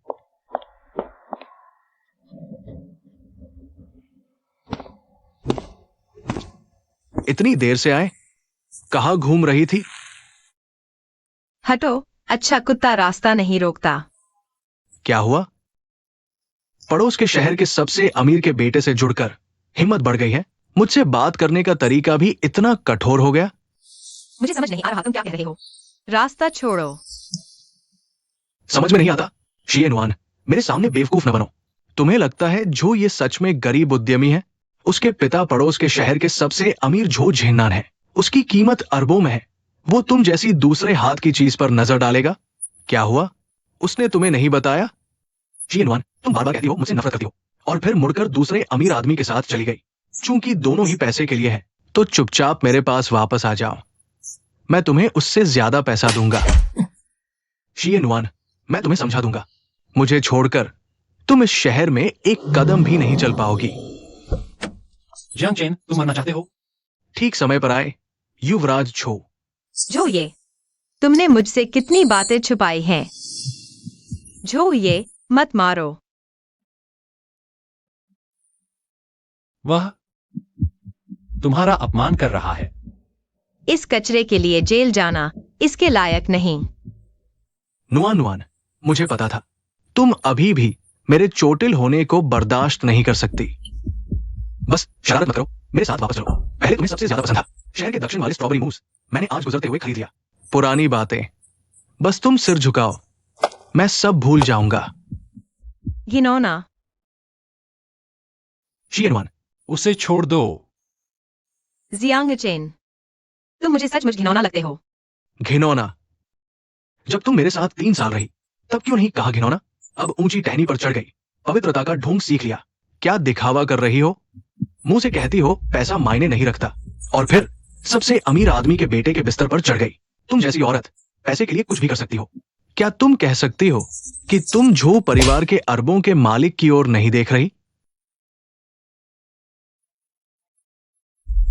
इतनी देर से आए, कहां घूम रही थी? हटो, अच्छा कुत्ता रास्ता नहीं रोकता। क्या हुआ? पड़ोस के शहर के सबसे अमीर के बेटे से जुड़कर हिम्मत बढ़ गई है? मुझसे बात करने का तरीका भी इतना कठोर हो गया? मुझे समझ नहीं आ रहा तुम क्या कह रहे हो। रास्ता छोड़ो। समझ में नहीं आता? शियनवान, मेरे सामने बेवकूफ न बनो। तुम्हें लगता है जो ये सच में गरीब उद्यमी है? उसके पिता पड़ोस के शहर के सबसे अमीर झो झेन्नान है। उसकी कीमत अरबों में है। वो तुम जैसी दूसरे हाथ की चीज पर नजर डालेगा? क्या हुआ? उसने तुम्हें नहीं बताया? शियनवान, तुम बार बार कहती हो मुझसे नफरत करती हो, और फिर मुड़कर दूसरे अमीर आदमी के साथ चली गई। चूंकि दोनों ही पैसे के लिए है, तो चुपचाप मेरे पास वापस आ जाओ। मैं तुम्हें उससे ज्यादा पैसा दूंगा। शियनवान, मैं तुम्हें समझा दूंगा। मुझे छोड़कर तुम इस शहर में एक कदम भी नहीं चल पाओगी। जियांग चेन, तुम मरना चाहते हो? ठीक समय पर आए, युवराज छो। जो ये, तुमने मुझसे कितनी बातें छुपाई हैं। जो ये, मत मारो। वह तुम्हारा अपमान कर रहा है। इस कचरे के लिए जेल जाना इसके लायक नहीं। नुआन नुआन, मुझे पता था तुम अभी भी मेरे चोटिल होने को बर्दाश्त नहीं कर सकती। बस शरारत मत करो, मेरे साथ वापस चलो। पहले तुम्हें सबसे ज्यादा पसंद था शहर के दक्षिण वाले स्ट्रॉबेरी मूस। मैंने आज गुजरते हुए खरीद लिया। पुरानी बातें, बस तुम सिर झुकाओ, मैं सब भूल जाऊंगा। घिनौना। शियनवान, उसे छोड़ दो। जियांग चेन, तुम मुझे सचमुच घिनौना लगते हो। घिनौना? जब तुम मेरे साथ 3 साल रही, तब क्यों नहीं कहा घिनौना? अब ऊंची टहनी पर चढ़ गई, पवित्रता का ढोंग सीख लिया। क्या दिखावा कर रही हो? मुंह से कहती हो पैसा मायने नहीं रखता, और फिर सबसे अमीर आदमी के बेटे के बिस्तर पर चढ़ गई। तुम जैसी औरत पैसे के लिए कुछ भी कर सकती हो। क्या तुम कह सकती हो कि तुम झो परिवार के अरबों के मालिक की ओर नहीं देख रही?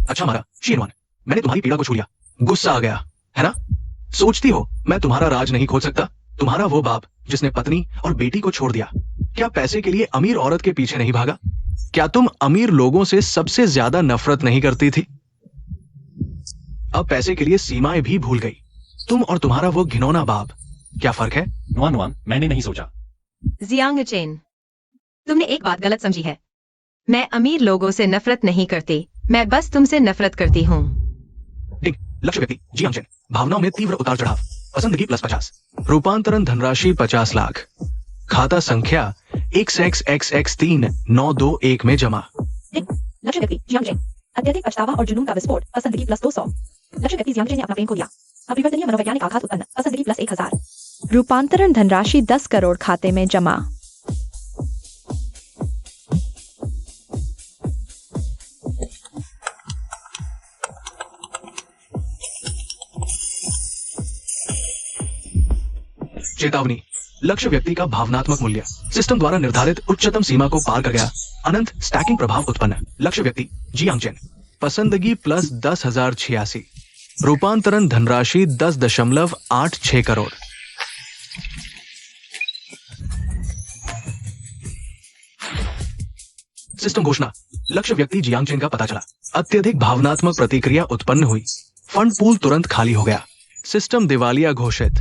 अच्छा मारा शियनवान, मैंने तुम्हारी पीड़ा को छू लिया। गुस्सा आ गया है ना? सोचती हो मैं तुम्हारा राज नहीं खोल सकता? तुम्हारा वो बाप जिसने पत्नी और बेटी को छोड़ दिया, क्या पैसे के लिए अमीर औरत के पीछे नहीं भागा? क्या तुम अमीर लोगों से सबसे ज्यादा नफरत नहीं करती थी? अब पैसे के लिए सीमाएं भी भूल गई। तुम और तुम्हारा वो घिनौना बाप, क्या फर्क है? नुआन नुआन, मैंने नहीं सोचा। जियांग चेन, तुमने एक बात गलत समझी है। मैं अमीर लोगों से नफरत नहीं करती, मैं बस तुमसे नफरत करती हूँ। लक्ष्य व्यक्ति जियांग चेन, भावनाओं में तीव्र उतार चढ़ाव, पसंदगी +50, रूपांतरण धनराशि 50 लाख, खाता संख्या XXXX3921 में जमा। लक्ष्य व्यक्ति जियांग चेन, अत्यधिक पछतावा और जुनून का विस्फोट, पसंदगी +200। लक्ष्य व्यक्ति जियांग चेन ने अपना प्रेम खो दिया, अपरिवर्तनीय मनोवैज्ञानिक आघात उत्पन्न, पसंदगी +1000। रूपांतरण धनराशि 10 करोड़ खाते में जमा। चेतावनी, लक्ष्य व्यक्ति का भावनात्मक मूल्य सिस्टम द्वारा निर्धारित उच्चतम सीमा को पार कर गया। अनंत स्टैकिंग प्रभाव उत्पन्न। लक्ष्य व्यक्ति जियांग चेन। पसंदगी प्लस 10,086। रूपांतरण धनराशि 10.86 करोड़। सिस्टम घोषणा, लक्ष्य व्यक्ति जियांग चेन का पता चला। अत्यधिक भावनात्मक प्रतिक्रिया उत्पन्न हुई। फंड पूल तुरंत खाली हो गया। सिस्टम दिवालिया घोषित।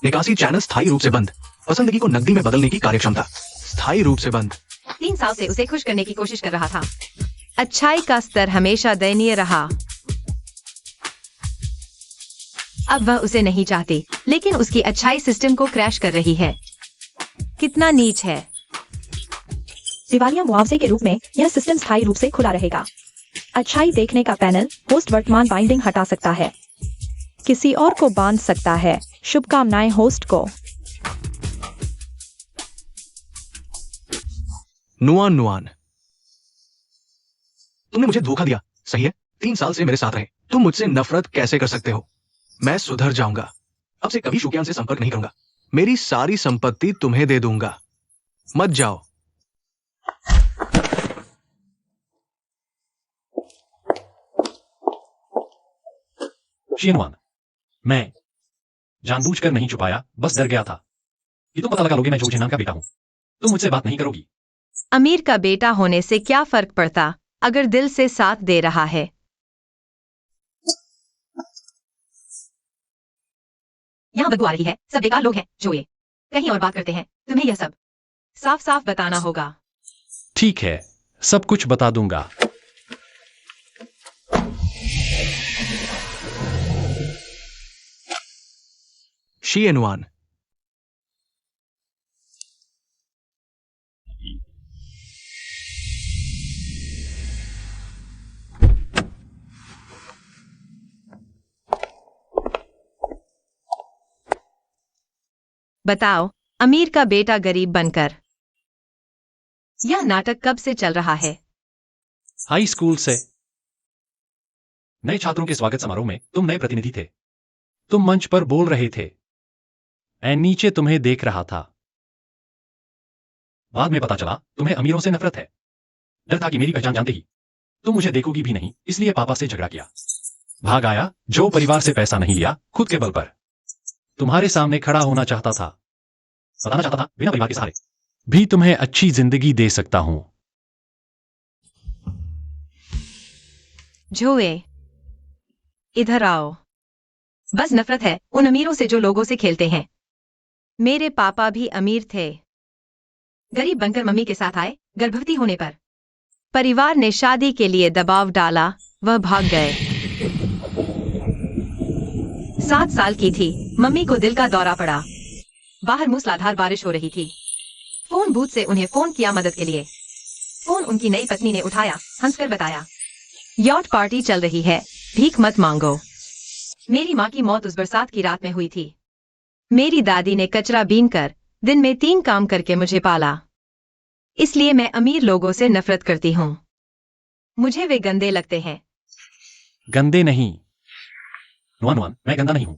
निकासी चैनल स्थायी रूप से बंद। पसंदगी को नकदी में बदलने की कार्यक्षमता स्थायी रूप से बंद। 3 साल से उसे खुश करने की कोशिश कर रहा था। अच्छाई का स्तर हमेशा दयनीय रहा। अब वह उसे नहीं चाहती, लेकिन उसकी अच्छाई सिस्टम को क्रैश कर रही है। कितना नीच है। दिवालिया मुआवजे के रूप में यह सिस्टम स्थायी रूप से खुला रहेगा। अच्छाई देखने का पैनल होस्ट वर्तमान बाइंडिंग हटा सकता है, किसी और को बांध सकता है। शुभकामनाएं होस्ट को। नुआन नुआन, तुमने मुझे धोखा दिया, सही है। 3 साल से मेरे साथ रहे। तुम मुझसे नफरत कैसे कर सकते हो? मैं सुधर जाऊंगा। अब से कभी शुक्यान से संपर्क नहीं करूंगा। मेरी सारी संपत्ति तुम्हें दे दूंगा। मत जाओ। शियनवान, मैं जानबूझकर नहीं छुपाया, बस डर गया था कि तुम पता लगा लोगे मैं जो चेनान का बेटा हूं। तुम मुझसे बात नहीं करोगी। अमीर का बेटा होने से क्या फर्क पड़ता अगर दिल से साथ दे रहा है। यहाँ बदबू आ रही है। सब बेकार लोग हैं जो ये कहीं और बात करते हैं। तुम्हें यह सब साफ साफ बताना होगा। ठीक है, सब कुछ बता दूंगा। शियनवान, बताओ, अमीर का बेटा गरीब बनकर। यह नाटक कब से चल रहा है? हाई स्कूल से। नए छात्रों के स्वागत समारोह में तुम नए प्रतिनिधि थे। तुम मंच पर बोल रहे थे। मैं नीचे तुम्हें देख रहा था। बाद में पता चला तुम्हें अमीरों से नफरत है। डर था कि मेरी पहचान जानते ही तुम मुझे देखोगी भी नहीं, इसलिए पापा से झगड़ा किया। भाग आया, जो परिवार से पैसा नहीं लिया, खुद के बल पर तुम्हारे सामने खड़ा होना चाहता था। बताना चाहता था बिना परिवार के सहारे भी तुम्हें अच्छी जिंदगी दे सकता हूं। जोए, इधर आओ। बस नफरत है उन अमीरों से जो लोगों से खेलते हैं। मेरे पापा भी अमीर थे। गरीब बनकर मम्मी के साथ आए। गर्भवती होने पर परिवार ने शादी के लिए दबाव डाला, वह भाग गए। 7 साल की थी, मम्मी को दिल का दौरा पड़ा। बाहर मूसलाधार बारिश हो रही थी। फोन बूथ से उन्हें फोन किया मदद के लिए। फोन उनकी नई पत्नी ने उठाया, हंसकर बताया, यॉट पार्टी चल रही है, भीख मत मांगो। मेरी माँ की मौत उस बरसात की रात में हुई थी। मेरी दादी ने कचरा बीनकर दिन में 3 काम करके मुझे पाला। इसलिए मैं अमीर लोगों से नफरत करती हूँ। मुझे वे गंदे लगते हैं। गंदे नहीं। नुआन नुआन, मैं गंदा नहीं हूं।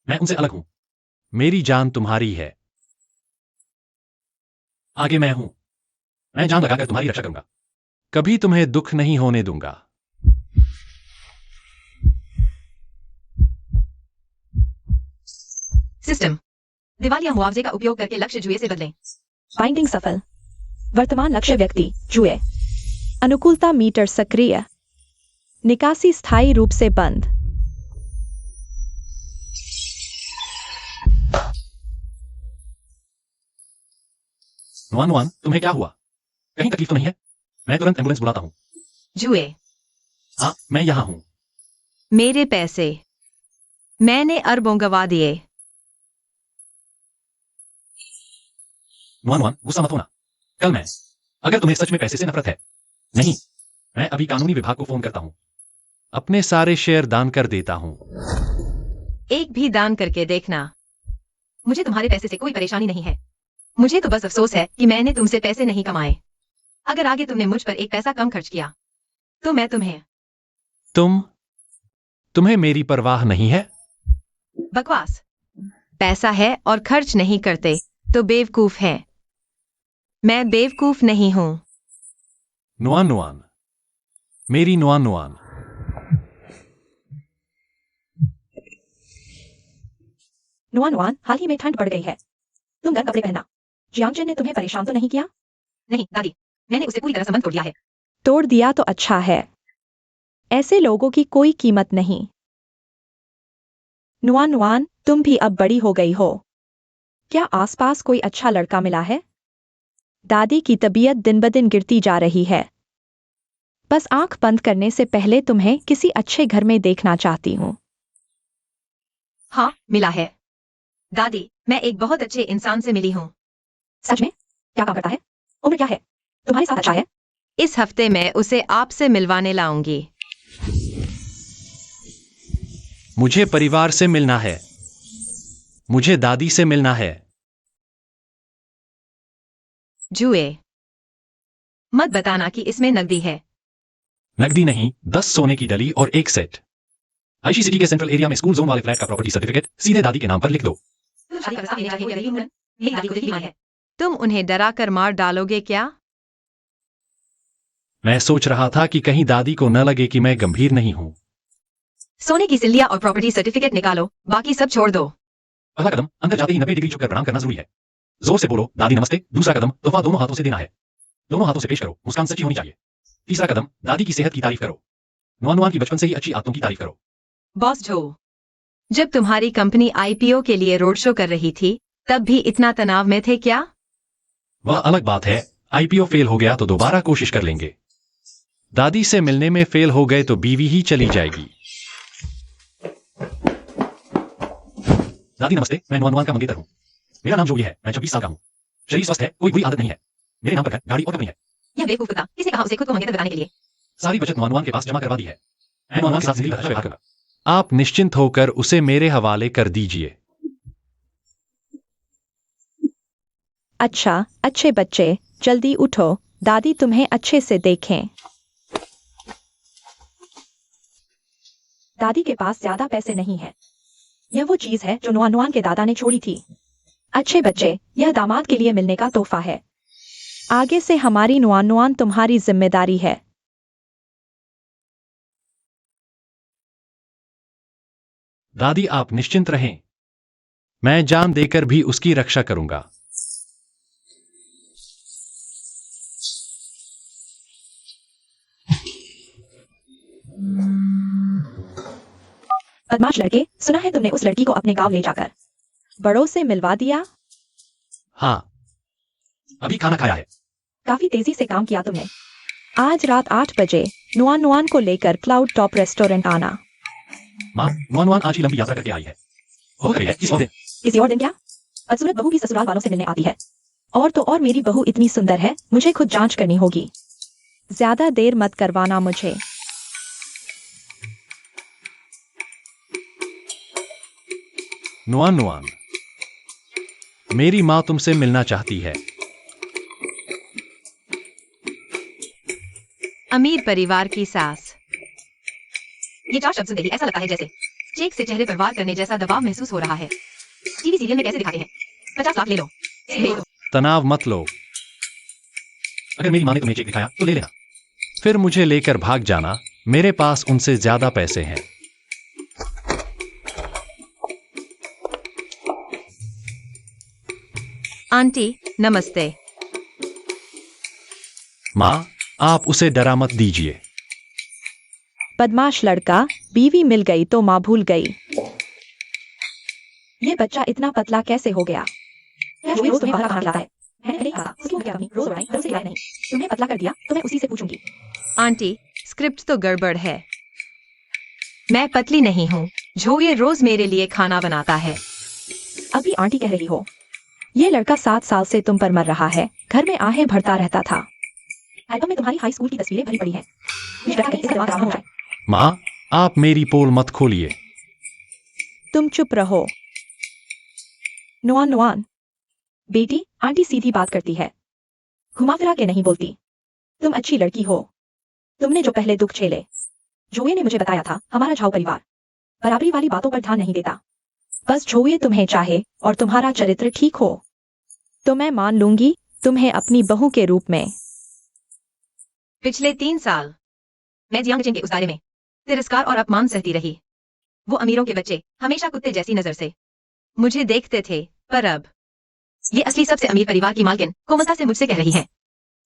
मैं उनसे अलग हूं। मेरी जान तुम्हारी है। आगे मैं हूं। मैं जान लगाकर तुम्हारी रक्षा करूंगा। कभी तुम्हें दुख नहीं होने दूंगा। सिस्टम दिवालिया मुआवजे का उपयोग करके लक्ष्य जुए से बदलें। बाइंडिंग सफल। वर्तमान लक्ष्य व्यक्ति जुए। अनुकूलता मीटर सक्रिय। निकासी स्थायी रूप से बंद। नुआन नुआन, तुम्हें क्या हुआ? कहीं तकलीफ तो नहीं है? मैं तुरंत एम्बुलेंस बुलाता हूं। जुए, हाँ, मैं यहां हूं। मेरे पैसे मैंने अरबों गवा दिए। नुआन नुआन, गुस्सा मत होना। कल मैं, अगर तुम्हें सच में पैसे से नफरत है, नहीं, मैं अभी कानूनी विभाग को फोन करता हूं। अपने सारे शेयर दान कर देता हूं। एक भी दान करके देखना। मुझे तुम्हारे पैसे से कोई परेशानी नहीं है। मुझे तो बस अफसोस है कि मैंने तुमसे पैसे नहीं कमाए। अगर आगे तुमने मुझ पर एक पैसा कम खर्च किया तो मैं तुम्हें तुम्हें मेरी परवाह नहीं है? बकवास। पैसा है और खर्च नहीं करते तो बेवकूफ हैं। मैं बेवकूफ नहीं हूँ। नुआन नुआन, मेरी नुआन नुआन। नुआन नुआन, हाल ही में ठंड बढ़ गई है, तुम गर्म कपड़े पहनना। जियांगचेन ने तुम्हें परेशान तो नहीं किया? नहीं दादी, मैंने उसे पूरी तरह संबंध तोड़ दिया है। तोड़ दिया तो अच्छा है, ऐसे लोगों की कोई कीमत नहीं। नुआन नुआन, तुम भी अब बड़ी हो गई हो, क्या आसपास कोई अच्छा लड़का मिला है? दादी की तबीयत दिन ब दिन गिरती जा रही है, बस आंख बंद करने से पहले तुम्हें किसी अच्छे घर में देखना चाहती हूँ। हाँ, मिला है दादी, मैं एक बहुत अच्छे इंसान से मिली हूँ। सच में? क्या काम करता है? उम्र क्या है? तुम्हारे साथ अच्छा है? इस हफ्ते मैं उसे आपसे मिलवाने लाऊंगी। मुझे परिवार से मिलना है, मुझे दादी से मिलना है। जुए मत बताना कि इसमें नकदी है। नकदी नहीं, 10 सोने की डली और एक सेट। आईशी सिटी के सेंट्रल एरिया में स्कूल जोन वाले फ्लैट का प्रॉपर्टी सर्टिफिकेट सीधे दादी के नाम पर लिख दो। शादी का प्रस्ताव लेने चाहिए, रही हूं मैं। मेरी दादी को दिल की बीमारी है। तुम उन्हें डरा कर मार डालोगे क्या? मैं सोच रहा था कि कहीं दादी को न लगे कि मैं गंभीर नहीं हूं। सोने की सिल्लियां और प्रॉपर्टी सर्टिफिकेट निकालो, बाकी सब छोड़ दो। पहला कदम, अंदर जाते ही 90 डिग्री झुककर प्रणाम करना जरूरी है। जोर से बोलो, दादी नमस्ते। दूसरा कदम, तोहफा दोनों हाथों से देना है, दोनों हाथों से पेश करो, मुस्कान सच्ची होनी चाहिए। तीसरा कदम, दादी की सेहत की तारीफ करो, नुआन नुआन की बचपन से ही अच्छी आदतों की तारीफ करो। बॉस जो, जब तुम्हारी कंपनी आईपीओ के लिए रोड शो कर रही थी, तब भी इतना तनाव में थे क्या? वह अलग बात है, आईपीओ फेल हो गया तो दोबारा कोशिश कर लेंगे। दादी से मिलने में फेल हो गए तो बीवी ही चली जाएगी। दादी नमस्ते, मैं नुआन नुआन का मंगेतर हूँ। मेरा नाम जोगी है, मैं 26 साल का हूँ। शरीर स्वस्थ है, कोई बुरी आदत नहीं है। मेरे नाम पर घर, गाड़ी और कंपनी है। यह बेवकूफ कुत्ता, किसने कहा उसे खुद को मंगेतर बताने के लिए? सारी बचत नुआन नुआन के पास जमा करवा दी है। मैं नुआन नुआन के साथ जिंदगी भर अच्छा व्यवहार करूंगा। आप निश्चिंत होकर उसे मेरे हवाले कर दीजिए। अच्छा, अच्छे बच्चे, जल्दी उठो, दादी तुम्हें अच्छे से देखें। दादी के पास ज्यादा पैसे नहीं है, यह वो चीज है जो नुआन नुआन के दादा ने छोड़ी थी। अच्छे बच्चे, यह दामाद के लिए मिलने का तोहफा है। आगे से हमारी नुआन नुआन तुम्हारी जिम्मेदारी है। दादी आप निश्चिंत रहें, मैं जान देकर भी उसकी रक्षा करूंगा। बदमाश लड़के, सुना है तुमने उस लड़की को अपने गांव ले जाकर बड़ों से मिलवा दिया? हाँ, अभी खाना खाया है। काफी तेजी से काम किया तुमने। आज रात 8 बजे नुआन नुआन को लेकर क्लाउड टॉप रेस्टोरेंट आना। माँ, नुआन नुआन आज ही लंबी यात्रा करके आई है। हो गई है किसी और दिन। किसी और दिन क्या? बदसूरत बहू भी ससुराल वालों से मिलने आती है। और तो और मेरी बहू इतनी सुंदर है, मुझे खुद जांच करनी होगी। ज्यादा देर मत करवाना मुझे। नुआन नुआन, मेरी माँ तुमसे मिलना चाहती है। अमीर परिवार की सास। ये 4 शब्द सुनते ही ऐसा लगता है जैसे चेक से चेहरे पर वार करने जैसा दबाव महसूस हो रहा है। टीवी सीरियल में कैसे दिखाते हैं? 50 लाख ले लो, ले लो। तनाव मत लो, अगर मेरी माँ ने तुम्हें चेक दिखाया तो ले लेना, फिर मुझे लेकर भाग जाना, मेरे पास उनसे ज्यादा पैसे हैं। आंटी नमस्ते। माँ, आप उसे डरा मत दीजिए। बदमाश लड़का, बीवी मिल गई तो माँ भूल गई। ये बच्चा इतना पतला कैसे हो गया? क्या रोज तुम्हें पतला खाना खिलाता है? मैंने नहीं कहा, उसकी उम्र क्या कमी, रोज बनाई, उसे खिलाया नहीं। तुमने पतला कर दिया तो मैं उसी से पूछूंगी। आंटी, स्क्रिप्ट तो गड़बड़ है। मैं पतली नहीं हूँ, जो ये रोज मेरे लिए खाना बनाता है। अभी आंटी कह रही हो? ये लड़का 7 साल से तुम पर मर रहा है, घर में आहें भरता रहता था। एल्बम में तुम्हारी हाई स्कूल की तस्वीरें भरी पड़ी हैं। मुझे डर है कि इसका दिमाग खराब हो जाए। माँ, आप मेरी पोल मत खोलिए। तुम चुप रहो। नुआन नुआन, बेटी, आंटी सीधी बात करती है, घुमा फिरा के नहीं बोलती। तुम अच्छी लड़की हो, तुमने जो पहले दुख झेले। जोए ने मुझे बताया था, हमारा झाऊ परिवार बराबरी वाली बातों पर ध्यान नहीं देता। बस जो ये तुम्हें चाहे और तुम्हारा चरित्र ठीक हो तो मैं मान लूंगी तुम्हें अपनी बहू के रूप में। पिछले 3 साल मैं जियांग चेन के उस दायरे में तिरस्कार और अपमान सहती रही। वो अमीरों के बच्चे हमेशा कुत्ते जैसी नजर से मुझे देखते थे, पर अब ये असली सबसे अमीर परिवार की मालकिन कोमलता से मुझसे कह रही है,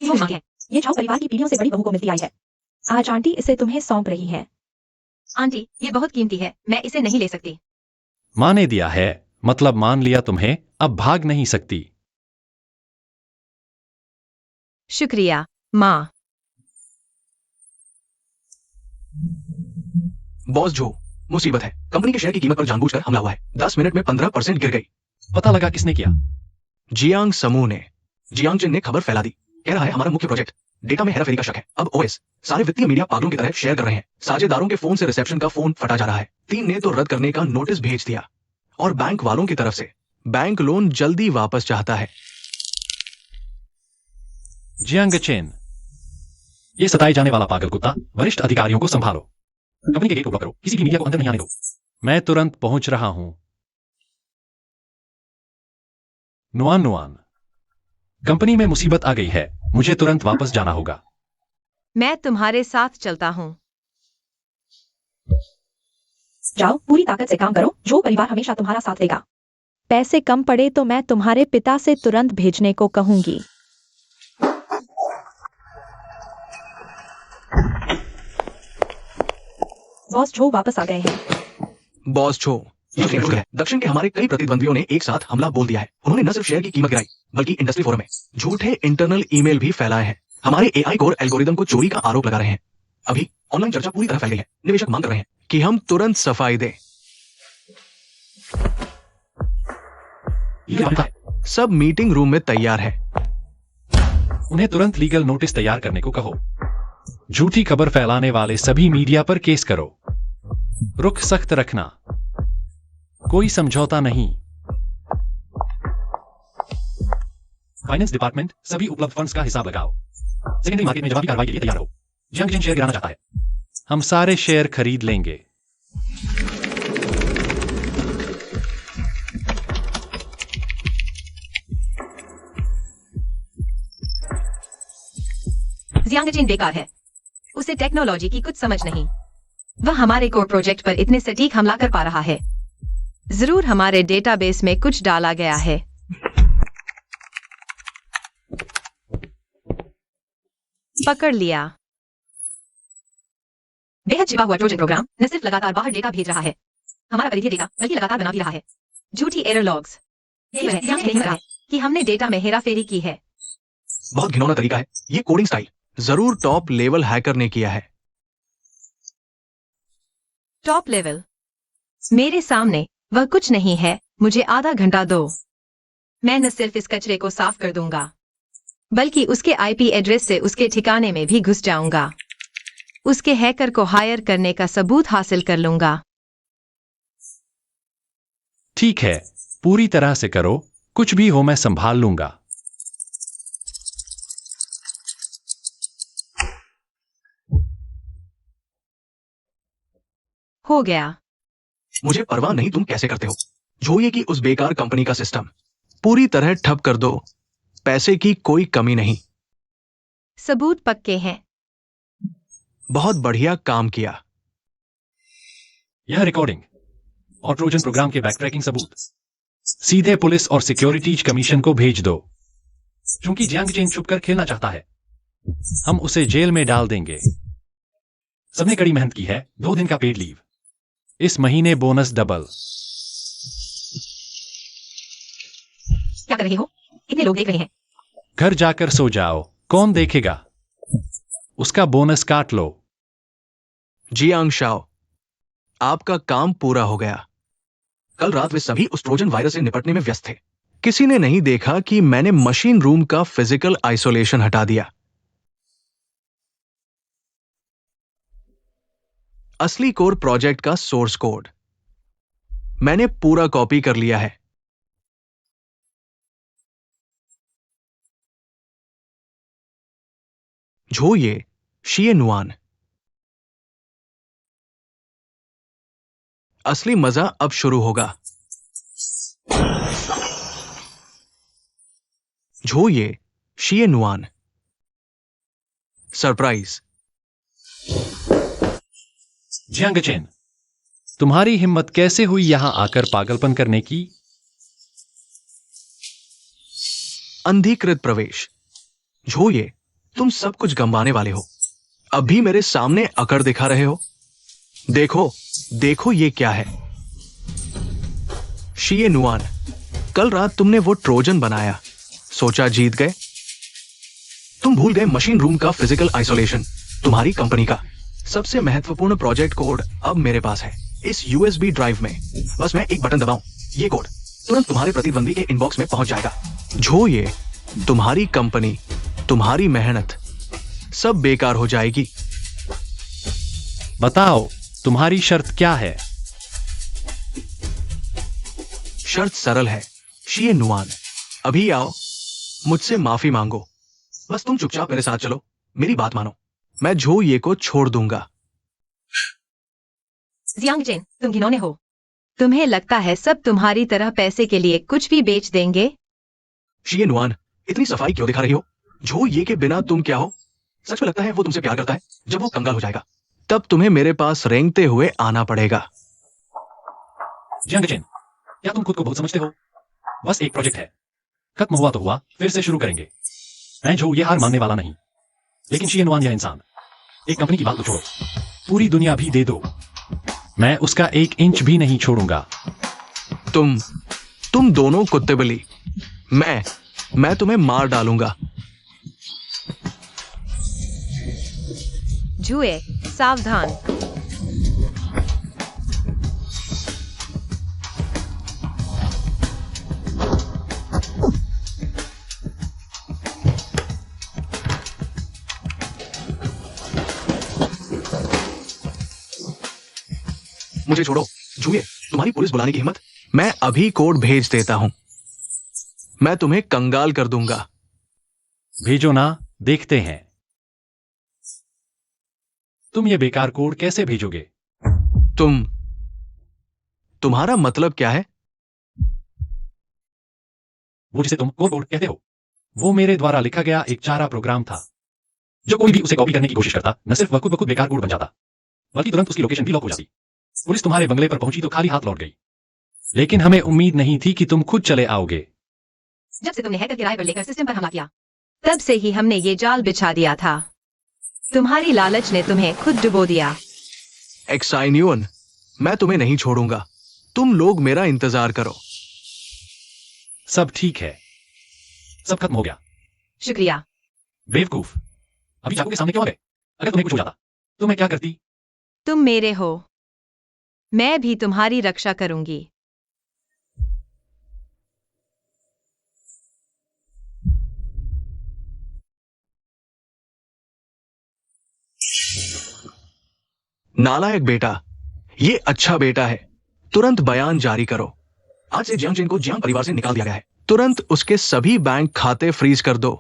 वो मां है। ये चाव परिवार की पीढ़ियों से बड़ी बहू को मिलती आई है। आज आंटी इसे तुम्हें सौंप रही है। आंटी, ये बहुत कीमती है, मैं इसे नहीं ले सकती। माँ ने दिया है, मतलब मान लिया तुम्हें, अब भाग नहीं सकती। शुक्रिया माँ। बॉस जो मुसीबत है, कंपनी के शेयर की कीमत पर जानबूझकर हमला हुआ है। 10 मिनट में 15% गिर गई। पता लगा किसने किया? जियांग समूह ने। जियांग जिन ने खबर फैला दी। कह रहा है हमारा मुख्य प्रोजेक्ट डेटा में हेराफेरी का शक है। अब ओएस सारे वित्तीय मीडिया पागलों की तरह शेयर कर रहे हैं। साझेदारों के फोन से रिसेप्शन का फोन फटा जा रहा है। 3 ने तो रद्द करने का नोटिस भेज दिया और बैंक वालों की तरफ से बैंक लोन जल्दी वापस चाहता है। जियांग चेन, ये सताए जाने वाला पागल कुत्ता, वरिष्ठ अधिकारियों को संभालो। कंपनी के गेट को ब्लॉक करो, किसी भी मीडिया को अंदर नहीं आने दो। मैं तुरंत पहुंच रहा हूं। नुआन नुआन, कंपनी में मुसीबत आ गई है, मुझे तुरंत वापस जाना होगा। मैं तुम्हारे साथ चलता हूँ। जाओ, पूरी ताकत से काम करो, जो परिवार हमेशा तुम्हारा साथ देगा। पैसे कम पड़े तो मैं तुम्हारे पिता से तुरंत भेजने को कहूंगी। बॉस जो वापस आ गए हैं। बॉस छो, ये फेक है। दक्षिण के हमारे कई प्रतिद्वंदियों ने एक साथ हमला बोल दिया है। उन्होंने न सिर्फ शेयर की कीमत गिराई, बल्कि इंडस्ट्री फोरम में झूठे इंटरनल ईमेल भी फैलाए हैं। हमारे एआई कोर एल्गोरिदम को चोरी का आरोप लगा रहे हैं। अभी ऑनलाइन चर्चा पूरी तरह फैल गई है। निवेशक मांग कर रहे हैं कि हम तुरंत सफाई दें। ये क्या है? सब मीटिंग रूम में तैयार है। उन्हें तुरंत लीगल नोटिस तैयार करने को कहो। झूठी खबर फैलाने वाले सभी मीडिया पर केस करो। रुख सख्त रखना, कोई समझौता नहीं। फाइनेंस डिपार्टमेंट, सभी उपलब्ध फंड्स का हिसाब लगाओ। सेकेंडरी मार्केट में जवाबी कार्रवाई के लिए तैयार हो। जियांग चेन शेयर गिराना चाहता है। हम सारे शेयर खरीद लेंगे। जियांग चेन बेकार है, उसे टेक्नोलॉजी की कुछ समझ नहीं। वह हमारे कोर प्रोजेक्ट पर इतने सटीक हमला कर पा रहा है। जरूर हमारे डेटाबेस में कुछ डाला गया है। पकड़ लिया। बेहद छिपा हुआ ट्रोजन प्रोग्राम न सिर्फ लगातार बाहर डेटा भेज रहा है, हमारा परिधीय डेटा बल्कि लगातार बना भी रहा है। झूठी एरर लॉग्स। यही वह ध्यान नहीं रहा कि हमने डेटा में हेराफेरी की है। बहुत घिनौना तरीका है। ये कोडिंग स्टाइल जरूर टॉप लेवल हैकर ने किया है। Top level? मेरे सामने वह कुछ नहीं है। मुझे आधा घंटा दो। मैं न सिर्फ इस कचरे को साफ कर दूंगा, बल्कि उसके आईपी एड्रेस से उसके ठिकाने में भी घुस जाऊंगा। उसके हैकर को हायर करने का सबूत हासिल कर लूंगा। ठीक है, पूरी तरह से करो, कुछ भी हो मैं संभाल लूंगा। हो गया। मुझे परवाह नहीं तुम कैसे करते हो। जो ये कि उस बेकार कंपनी का सिस्टम पूरी तरह ठप कर दो। पैसे की कोई कमी नहीं। सबूत पक्के हैं। बहुत बढ़िया काम किया। यह रिकॉर्डिंग और ट्रोजन प्रोग्राम के बैक ट्रैकिंग सबूत सीधे पुलिस और सिक्योरिटीज कमीशन को भेज दो। क्योंकि जियांग चेन छुपकर खेलना चाहता है, हम उसे जेल में डाल देंगे। सबने कड़ी मेहनत की है, 2 दिन का पेड लीव, इस महीने बोनस डबल। क्या कर रहे हो? इतने लोग देख रहे हैं। घर जाकर सो जाओ, कौन देखेगा? उसका बोनस काट लो। जियांग शाओ, आपका काम पूरा हो गया। कल रात वे सभी उस ट्रोजन वायरस से निपटने में व्यस्त थे। किसी ने नहीं देखा कि मैंने मशीन रूम का फिजिकल आइसोलेशन हटा दिया। असली कोर प्रोजेक्ट का सोर्स कोड मैंने पूरा कॉपी कर लिया है। झोये शिए नुआन। असली मजा अब शुरू होगा। झोये शिए नुआन। सरप्राइज। जियांग चेन, तुम्हारी हिम्मत कैसे हुई यहां आकर पागलपन करने की? अंधीकृत प्रवेश। झोये, तुम सब कुछ गंवाने वाले हो। अभी मेरे सामने अकड़ दिखा रहे हो। देखो, देखो ये क्या है। शिए नुआन, कल रात तुमने वो ट्रोजन बनाया, सोचा जीत गए। तुम भूल गए मशीन रूम का फिजिकल आइसोलेशन, तुम्हारी कंपनी का सबसे महत्वपूर्ण प्रोजेक्ट कोड अब मेरे पास है, इस यूएसबी ड्राइव में। बस मैं एक बटन दबाऊं, ये कोड तुरंत तुम्हारे प्रतिद्वंदी के इनबॉक्स में पहुंच जाएगा। झोये, तुम्हारी कंपनी, तुम्हारी मेहनत सब बेकार हो जाएगी। बताओ, तुम्हारी शर्त क्या है? शर्त सरल है, शिए नुआन, अभी आओ, मुझसे माफी मांगो। बस तुम चुपचाप मेरे साथ चलो, मेरी बात मानो, मैं झोये को छोड़ दूंगा। जियांग चेन, तुम घिनौने हो। तुम्हें लगता है सब तुम्हारी तरह पैसे के लिए कुछ भी बेच देंगे? शिए नुआन, इतनी सफाई क्यों दिखा रही हो? झोये के बिना तुम क्या हो? सच में लगता है वो तुमसे प्यार करता है? जब वो कंगाल हो जाएगा तब तुम्हें मेरे पास रेंगते हुए आना पड़ेगा। जियांग चेन, क्या तुम खुद को बहुत समझते हो? बस एक प्रोजेक्ट है, खत्म हुआ तो हुआ, फिर से शुरू करेंगे। मैं जो ये हार मानने वाला नहीं। लेकिन शिए नुआन, यह इंसान, एक कंपनी की बात तो छोड़ो, पूरी दुनिया भी दे दो, मैं उसका 1 इंच भी नहीं छोड़ूंगा। तुम दोनों कुत्ते बिल्ली, मैं तुम्हें मार डालूंगा। जुए, सावधान। मुझे छोड़ो। झूये, तुम्हारी पुलिस बुलाने की हिम्मत? मैं अभी कोड भेज देता हूं, मैं तुम्हें कंगाल कर दूंगा। भेजो ना, देखते हैं। तुम ये बेकार कोड कैसे भेजोगे? तुम्हारा मतलब क्या है? वो जिसे तुम कोड कहते हो, वो मेरे द्वारा लिखा गया एक चारा प्रोग्राम था। जो कोई भी उसे कॉपी करने की कोशिश करता, न सिर्फ वक्त बेकार कोड बन जाता, बल्कि तुरंत उसकी लोकेशन भी लॉक हो जाती। पुलिस तुम्हारे बंगले पर पहुंची तो खाली हाथ लौट गई। लेकिन हमें उम्मीद नहीं थी कि तुम खुद चले आओगे। जब से तुमने हैकर किराए पर लेकर सिस्टम पर हमला किया, तब से ही हमने ये जाल बिछा दिया था। तुम्हारी लालच ने तुम्हें खुद डुबो दिया। एक्साइन्यून, मैं तुम्हें नहीं छोड़ूंगा, तुम लोग मेरा इंतजार करो। सब ठीक है, सब खत्म हो गया। शुक्रिया। बेवकूफ, अभी चाकू के सामने क्यों आ गए? अगर तुम्हें कुछ हो जाता तो मैं क्या करती? तुम मेरे हो, मैं भी तुम्हारी रक्षा करूंगी। नालायक बेटा, ये अच्छा बेटा है, तुरंत बयान जारी करो। आज से जियांग चेन को जियांग परिवार से निकाल दिया गया है, तुरंत उसके सभी बैंक खाते फ्रीज कर दो।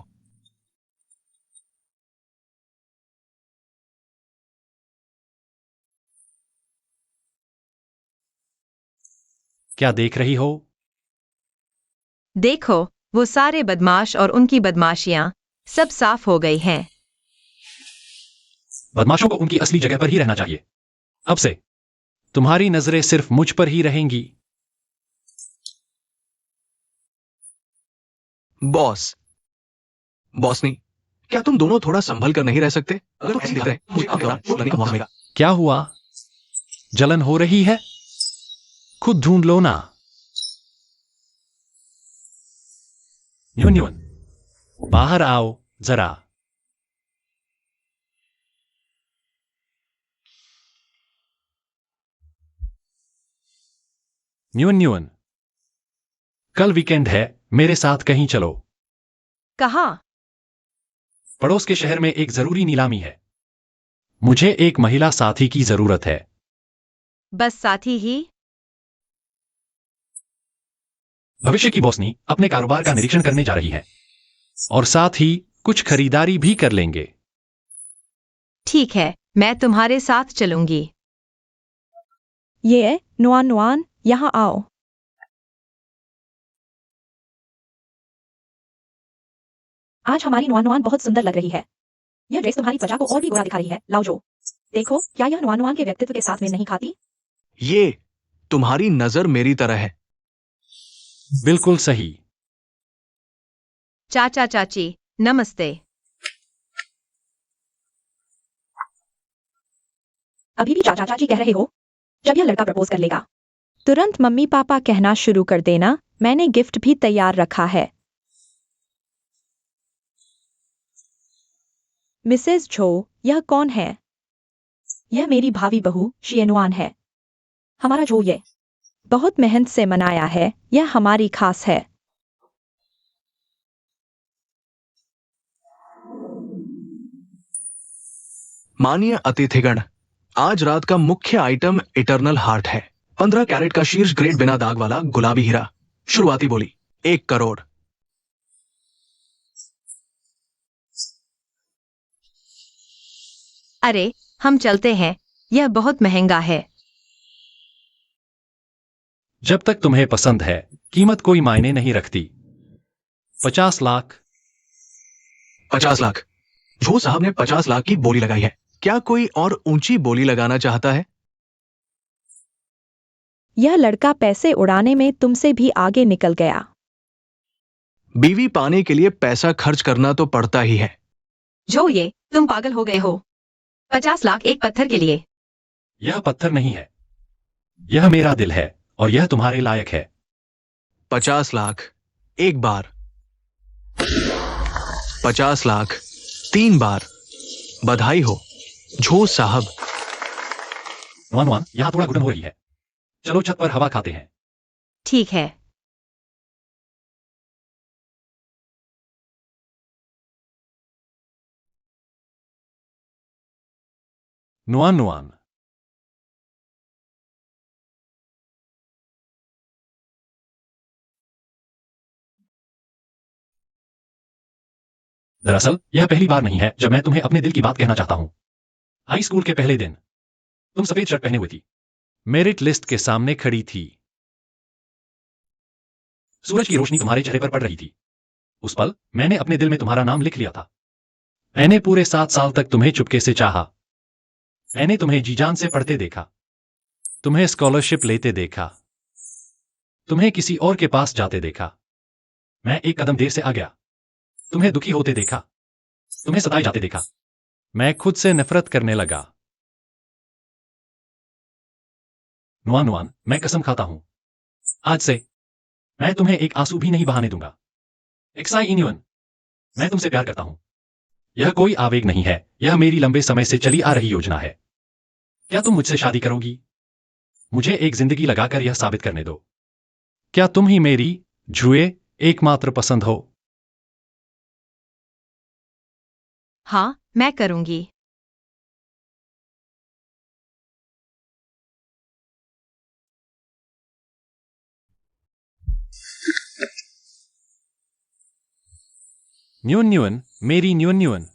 क्या देख रही हो? देखो, वो सारे बदमाश और उनकी बदमाशियां सब साफ हो गई हैं। बदमाशों को उनकी असली जगह पर ही रहना चाहिए। अब से तुम्हारी नजरें सिर्फ मुझ पर ही रहेंगी। बॉस नहीं, क्या तुम दोनों थोड़ा संभल कर नहीं रह सकते? अगर तुम ऐसे दिख रहे मुझे आपके दौरान शुरू करने का मौका मिलेगा। क्या हुआ? जलन हो रही है? खुद ढूंढ लो ना। न्यून, बाहर आओ जरा। न्यून, कल वीकेंड है, मेरे साथ कहीं चलो। कहाँ? पड़ोस के शहर में एक जरूरी नीलामी है। मुझे एक महिला साथी की जरूरत है। बस साथी ही? भविष्य की बॉसनी अपने कारोबार का निरीक्षण करने जा रही है और साथ ही कुछ खरीदारी भी कर लेंगे। ठीक है, मैं तुम्हारे साथ चलूंगी। ये नुआन, यहाँ आओ। आज हमारी नुआन नुआन बहुत सुंदर लग रही है। यह ड्रेस तुम्हारी त्वचा को और भी गोरा दिखा रही है, लाओजो। देखो, क्या यह नुआन नुआन के व्यक्तित्व के साथ में नहीं खाती? ये तुम्हारी नजर मेरी तरह है। बिल्कुल सही। चाचा चाची नमस्ते। अभी भी चाचा चाची कह रहे हो? जब यह लड़का प्रपोज कर लेगा तुरंत मम्मी पापा कहना शुरू कर देना। मैंने गिफ्ट भी तैयार रखा है। मिसेस झो, यह कौन है? यह मेरी भावी बहू शियनुआन है। हमारा जो ये बहुत मेहनत से मनाया है, यह हमारी खास है। मानिए अतिथिगण, आज रात का मुख्य आइटम इटर्नल हार्ट है। 15 कैरेट का शीर्ष ग्रेड बिना दाग वाला गुलाबी हीरा। शुरुआती बोली 1 करोड़। अरे हम चलते हैं, यह बहुत महंगा है। जब तक तुम्हें पसंद है, कीमत कोई मायने नहीं रखती। 50 लाख। 50 लाख। झो साहब ने 50 लाख की बोली लगाई है। क्या कोई और ऊंची बोली लगाना चाहता है? यह लड़का पैसे उड़ाने में तुमसे भी आगे निकल गया। बीवी पाने के लिए पैसा खर्च करना तो पड़ता ही है। जो ये तुम पागल हो गए हो? 50 लाख एक पत्थर के लिए? यह पत्थर नहीं है, यह मेरा दिल है और यह तुम्हारे लायक है। 50 लाख एक बार, 50 लाख 3 बार। बधाई हो झो साहब। नुआन नुआन, यहां थोड़ा घुटन हो रही है। चलो छत पर हवा खाते हैं। ठीक है। नुआन नुआन। दरअसल यह पहली बार नहीं है जब मैं तुम्हें अपने दिल की बात कहना चाहता हूं। हाई स्कूल के पहले दिन तुम सफेद शर्ट पहने हुई थी, मेरिट लिस्ट के सामने खड़ी थी। सूरज की रोशनी तुम्हारे चेहरे पर पड़ रही थी। उस पल मैंने अपने दिल में तुम्हारा नाम लिख लिया था। मैंने पूरे 7 साल तक तुम्हें चुपके से चाहा। मैंने तुम्हें जी जान से पढ़ते देखा, तुम्हें स्कॉलरशिप लेते देखा, तुम्हें किसी और के पास जाते देखा। मैं एक कदम देर से आ गया, तुम्हें दुखी होते देखा, तुम्हें सताए जाते देखा। मैं खुद से नफरत करने लगा। नुआन नुआन, मैं कसम खाता हूं, आज से मैं तुम्हें एक आंसू भी नहीं बहाने दूंगा। एक्साई इन्यून, मैं तुमसे प्यार करता हूं। यह कोई आवेग नहीं है, यह मेरी लंबे समय से चली आ रही योजना है। क्या तुम मुझसे शादी करोगी? मुझे एक जिंदगी लगाकर यह साबित करने दो। क्या तुम ही मेरी झुए एकमात्र पसंद हो? हाँ, मैं करूंगी। न्यून न्यून, मेरी न्यून न्यून।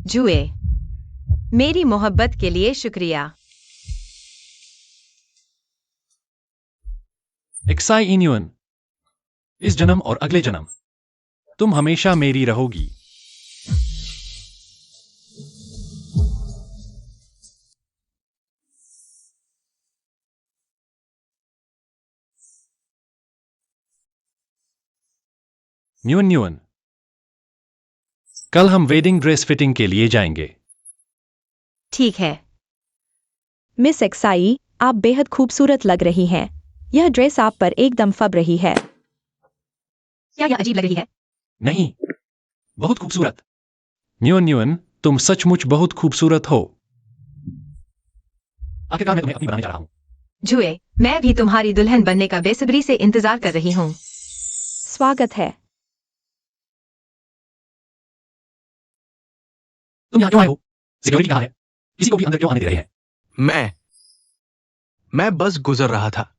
जुए, मेरी मोहब्बत के लिए शुक्रिया। एक्साई इन्यून, इस जन्म और अगले जन्म तुम हमेशा मेरी रहोगी। न्यून न्यून, कल हम वेडिंग ड्रेस फिटिंग के लिए जाएंगे। ठीक है। मिस एक्साई, आप बेहद खूबसूरत लग रही हैं। यह ड्रेस आप पर एकदम फब रही है। क्या यह अजीब लग रही है? नहीं, बहुत खूबसूरत। न्यून न्यून, तुम सचमुच बहुत खूबसूरत हो। आखिरकार मैं तुम्हें अपनी बनाने जा रहा हूं। जुए, मैं भी तुम्हारी दुल्हन बनने का बेसब्री से इंतजार कर रही हूँ। स्वागत है। तुम यहाँ क्यों आए हो? सिक्योरिटी कहाँ है? किसी को भी अंदर क्यों आने दे रहे हैं? मैं बस गुजर रहा था।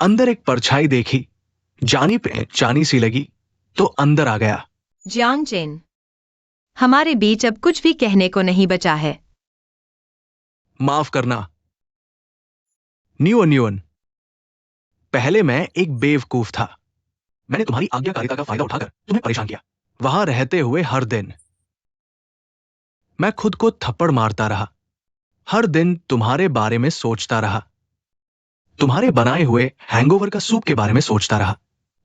अंदर एक परछाई देखी, जानी पहचानी सी लगी, तो अंदर आ गया। जियांग चेन, हमारे बीच अब कुछ भी कहने को नहीं बचा है। माफ करना न्यून न्यून। पहले मैं एक बेवकूफ था। मैंने तुम्हारी आज्ञाकारिता का फायदा उठाकर तुम्हें परेशान किया। वहां रहते हुए हर दिन मैं खुद को थप्पड़ मारता रहा। हर दिन तुम्हारे बारे में सोचता रहा। तुम्हारे बनाए हुए हैंगओवर का सूप के बारे में सोचता रहा।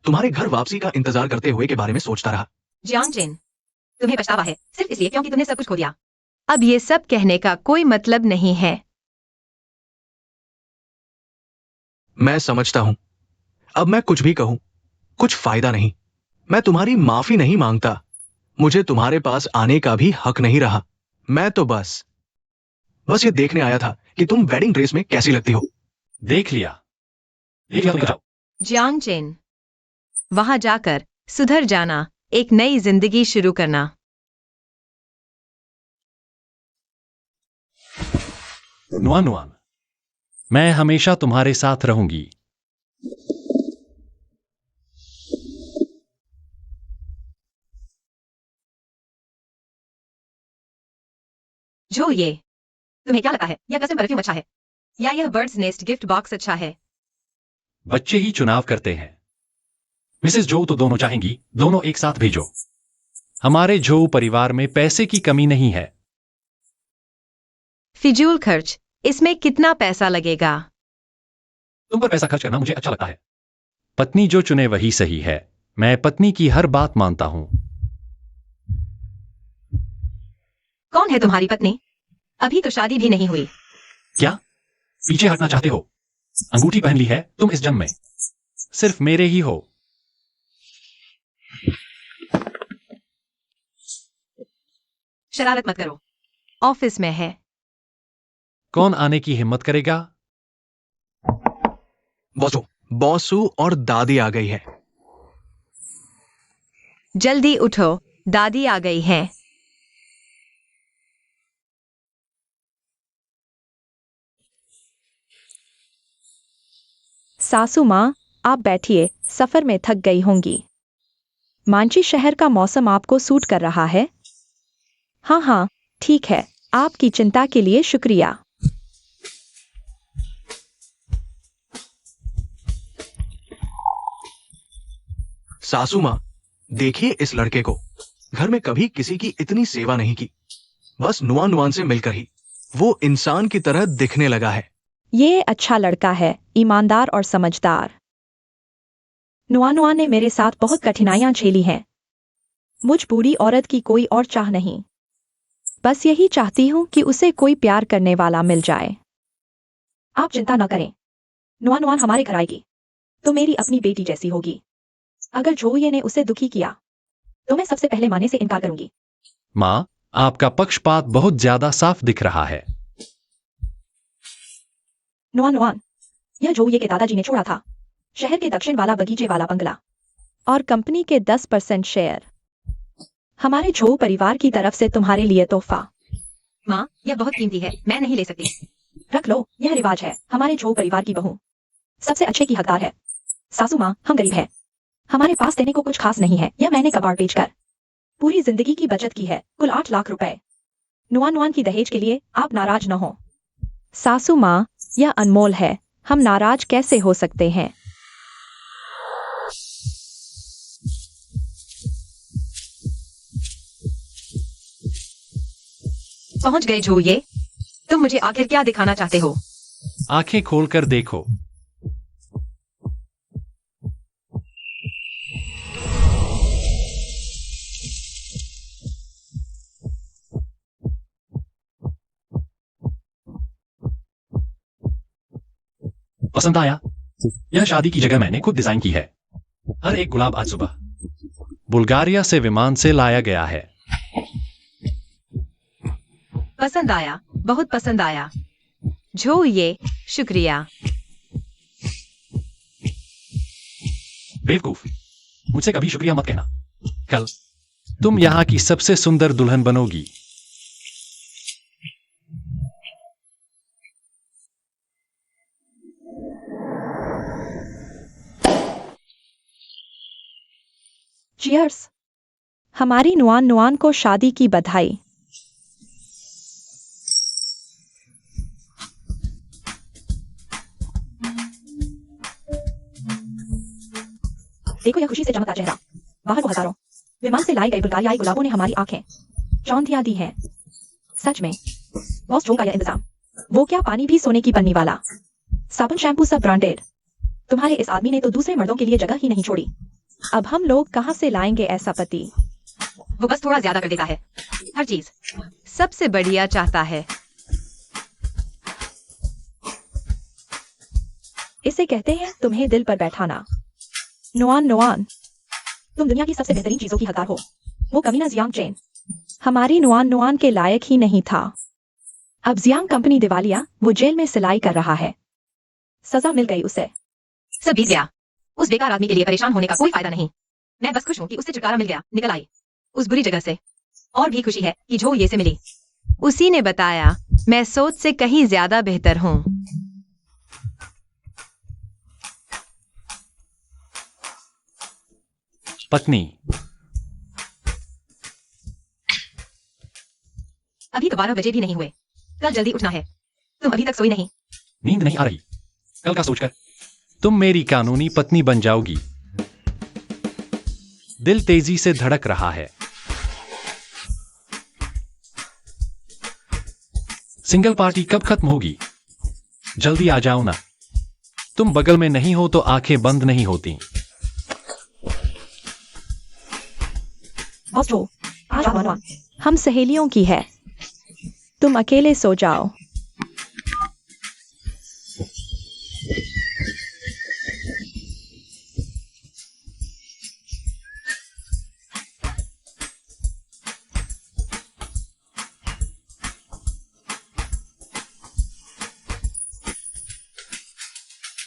तुम्हारे घर वापसी का इंतजार करते हुए के बारे में सोचता रहा। जियांग चेन, तुम्हें पछतावा है सिर्फ इसलिए क्योंकि तुमने सब कुछ खो दिया। अब ये सब कहने का कोई मतलब नहीं है। मैं समझता हूं। अब मैं कुछ भी कहूं कुछ फायदा नहीं। मैं तुम्हारी माफी नहीं मांगता। मुझे तुम्हारे पास आने का भी हक नहीं रहा। मैं तो बस ये देखने आया था कि तुम वेडिंग ड्रेस में कैसी लगती हो। देख लिया तो निकल जाओ। जियांग चेन, वहां जाकर सुधर जाना, एक नई जिंदगी शुरू करना। नुआन नुआन, मैं हमेशा तुम्हारे साथ रहूंगी। जो ये, तुम्हें क्या लगता है, यह कस्टम परफ्यूम अच्छा है या यह बर्ड्स नेस्ट गिफ्ट बॉक्स अच्छा है? बच्चे ही चुनाव करते हैं। मिसेस जो तो दोनों चाहेंगी, दोनों एक साथ भेजो। हमारे जो परिवार में पैसे की कमी नहीं है। फिजूल खर्च, इसमें कितना पैसा लगेगा? तुम पर पैसा खर्च करना मुझे अच्छा लगता है। पत्नी जो चुने वही सही है। मैं पत्नी की हर बात मानता हूं। कौन है तुम्हारी पत्नी? अभी तो शादी भी नहीं हुई। क्या पीछे हटना चाहते हो? अंगूठी पहन ली है तुम इस जन्म में, सिर्फ मेरे ही हो। शरारत मत करो, ऑफिस में है। कौन आने की हिम्मत करेगा? बॉसू और दादी आ गई है। जल्दी उठो, दादी आ गई है। सासू माँ, आप बैठिए, सफर में थक गई होंगी। मांची शहर का मौसम आपको सूट कर रहा है? हाँ हाँ, ठीक है, आपकी चिंता के लिए शुक्रिया। सासू माँ, देखिए इस लड़के को। घर में कभी किसी की इतनी सेवा नहीं की, बस नुआन नुआन से मिलकर ही वो इंसान की तरह दिखने लगा है। ये अच्छा लड़का है, ईमानदार और समझदार। नुआ ने मेरे साथ बहुत कठिनाइयां झेली हैं। मुझ बूढ़ी औरत की कोई और चाह नहीं। बस यही चाहती हूं कि उसे कोई प्यार करने वाला मिल जाए। आप चिंता न करें, नुआ हमारे घर आएगी तो मेरी अपनी बेटी जैसी होगी। अगर जोये ने उसे दुखी किया तो मैं सबसे पहले मानने से इनकार करूंगी। माँ, आपका पक्षपात बहुत ज्यादा साफ दिख रहा है। नुआ, यह जोये के दादाजी ने छोड़ा था। शहर के दक्षिण वाला बगीचे वाला बंगला और कंपनी के 10% शेयर हमारे जो परिवार की तरफ से तुम्हारे लिए तोहफा। माँ, यह बहुत कीमती है, मैं नहीं ले सकती। रख लो, यह रिवाज है। हमारे जो परिवार की बहू सबसे अच्छे की हकदार है। सासू माँ, हम गरीब हैं, हमारे पास देने को कुछ खास नहीं है। यह मैंने कबाड़ बेचकर पूरी जिंदगी की बचत की है, कुल 8 लाख रुपए। नुआन की दहेज के लिए आप नाराज न हो। सासू माँ, यह अनमोल है, हम नाराज कैसे हो सकते हैं? पहुंच गए जोये, तुम मुझे आखिर क्या दिखाना चाहते हो? आंखें खोलकर देखो। पसंद आया? यह शादी की जगह मैंने खुद डिजाइन की है। हर एक गुलाब आज सुबह बुल्गारिया से विमान से लाया गया है। पसंद आया, बहुत पसंद आया। जोये, शुक्रिया। बेवकूफ, मुझसे कभी शुक्रिया मत कहना। कल तुम यहाँ की सबसे सुंदर दुल्हन बनोगी। चीयर्स। हमारी नुआन को शादी की बधाई। देखो यह खुशी से चमकता चेहरा, बाहर को हजारों विमान से लाए गए बुल्गारियाई गुलाबों ने हमारी आंखें चौंधिया दी हैं। सच में बॉस जो का यह इंतजाम, वो क्या पानी भी सोने की पन्नी वाला, साबुन शैम्पू सब ब्रांडेड। तुम्हारे इस आदमी ने तो दूसरे मर्दों के लिए जगह ही नहीं छोड़ी। अब हम लोग कहाँ से लाएंगे ऐसा पति? वो बस थोड़ा ज्यादा कर देता है, हर चीज सबसे बढ़िया चाहता है। इसे कहते हैं तुम्हें दिल पर बैठाना। नुआन नुआन, तुम दुनिया की सबसे बेहतरीन चीजों की हकदार हो। वो कमीना जियांग चेन हमारी नुआन नुआन के लायक ही नहीं था। अब जियांग कंपनी दिवालिया, वो जेल में सिलाई कर रहा है। सजा मिल गई उसे। सब बीत गया। उस बेकार आदमी के लिए परेशान होने का कोई फायदा नहीं। मैं बस खुश हूँ कि उससे छुटकारा मिल गया, निकल आई उस बुरी जगह से। और भी खुशी है कि जो ये से मिली। उसी ने बताया मैं सोच से कहीं ज्यादा बेहतर हूँ। पत्नी, अभी तो 12 बजे भी नहीं हुए। कल जल्दी उठना है। तुम अभी तक सोई नहीं? नींद नहीं आ रही। कल का सोचकर तुम मेरी कानूनी पत्नी बन जाओगी। दिल तेजी से धड़क रहा है। सिंगल पार्टी कब खत्म होगी? जल्दी आ जाओ ना। तुम बगल में नहीं हो तो आंखें बंद नहीं होती। बॉस जो, आज नुआन हम सहेलियों की है। तुम अकेले सो जाओ।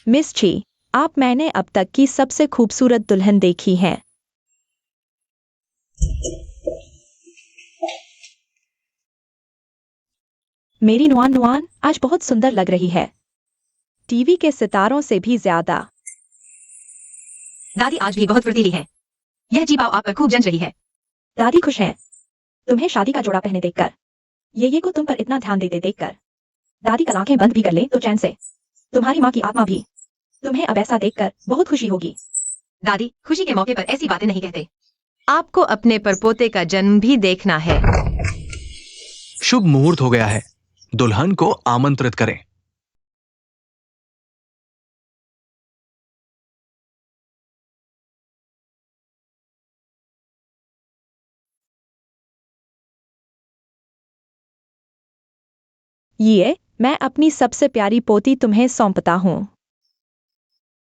मिस ची, आप मैंने अब तक की सबसे खूबसूरत दुल्हन देखी है। मेरी नुआन नुआन आज बहुत सुंदर लग रही है, टीवी के सितारों से भी ज्यादा। दादी आज भी बहुत फुर्तीली है। यह जीप आप पर खूब जंच रही है। दादी खुश है तुम्हें शादी का जोड़ा पहने देखकर। ये को तुम पर इतना ध्यान देते देखकर। दादी कल आंखें बंद भी कर ले तो चैन से। तुम्हारी माँ की आत्मा भी तुम्हें अब ऐसा देखकर बहुत खुशी होगी। दादी खुशी के मौके पर ऐसी बातें नहीं कहते। आपको अपने परपोते का जन्म भी देखना है। शुभ मुहूर्त हो गया है, दुल्हन को आमंत्रित करें। ये मैं अपनी सबसे प्यारी पोती तुम्हें सौंपता हूँ।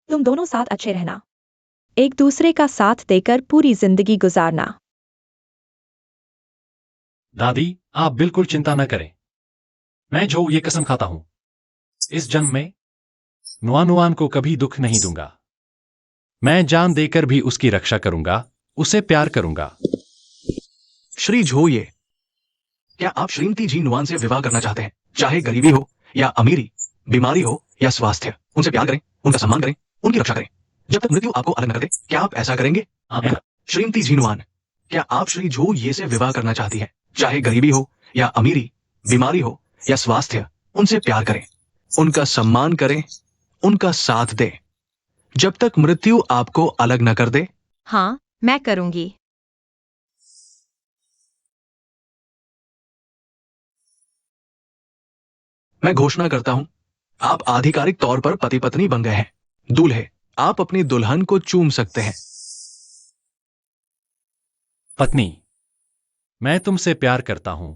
तुम दोनों साथ अच्छे रहना, एक दूसरे का साथ देकर पूरी जिंदगी गुजारना। दादी आप बिल्कुल चिंता न करें। मैं जो ये कसम खाता हूं, इस जन्म में नुआन को कभी दुख नहीं दूंगा। मैं जान देकर भी उसकी रक्षा करूंगा, उसे प्यार करूंगा। श्री झोये, क्या आप श्रीमती जी नुआन से विवाह करना चाहते हैं? चाहे गरीबी हो या अमीरी, बीमारी हो या स्वास्थ्य, उनसे प्यार करें, उनका सम्मान करें, उनकी रक्षा करें, जब तक मृत्यु आपको अलग न कर दे। क्या आप ऐसा करेंगे? श्रीमती जी नुआन, क्या आप श्री झो ये से विवाह करना चाहती हैं? चाहे गरीबी हो या अमीरी, बीमारी हो या स्वास्थ्य, उनसे प्यार करें, उनका सम्मान करें, उनका साथ दें, जब तक मृत्यु आपको अलग न कर दे। हाँ, मैं करूंगी। मैं घोषणा करता हूं, आप आधिकारिक तौर पर पति पत्नी बन गए हैं। दूल्हे, आप अपनी दुल्हन को चूम सकते हैं। पत्नी, मैं तुमसे प्यार करता हूं।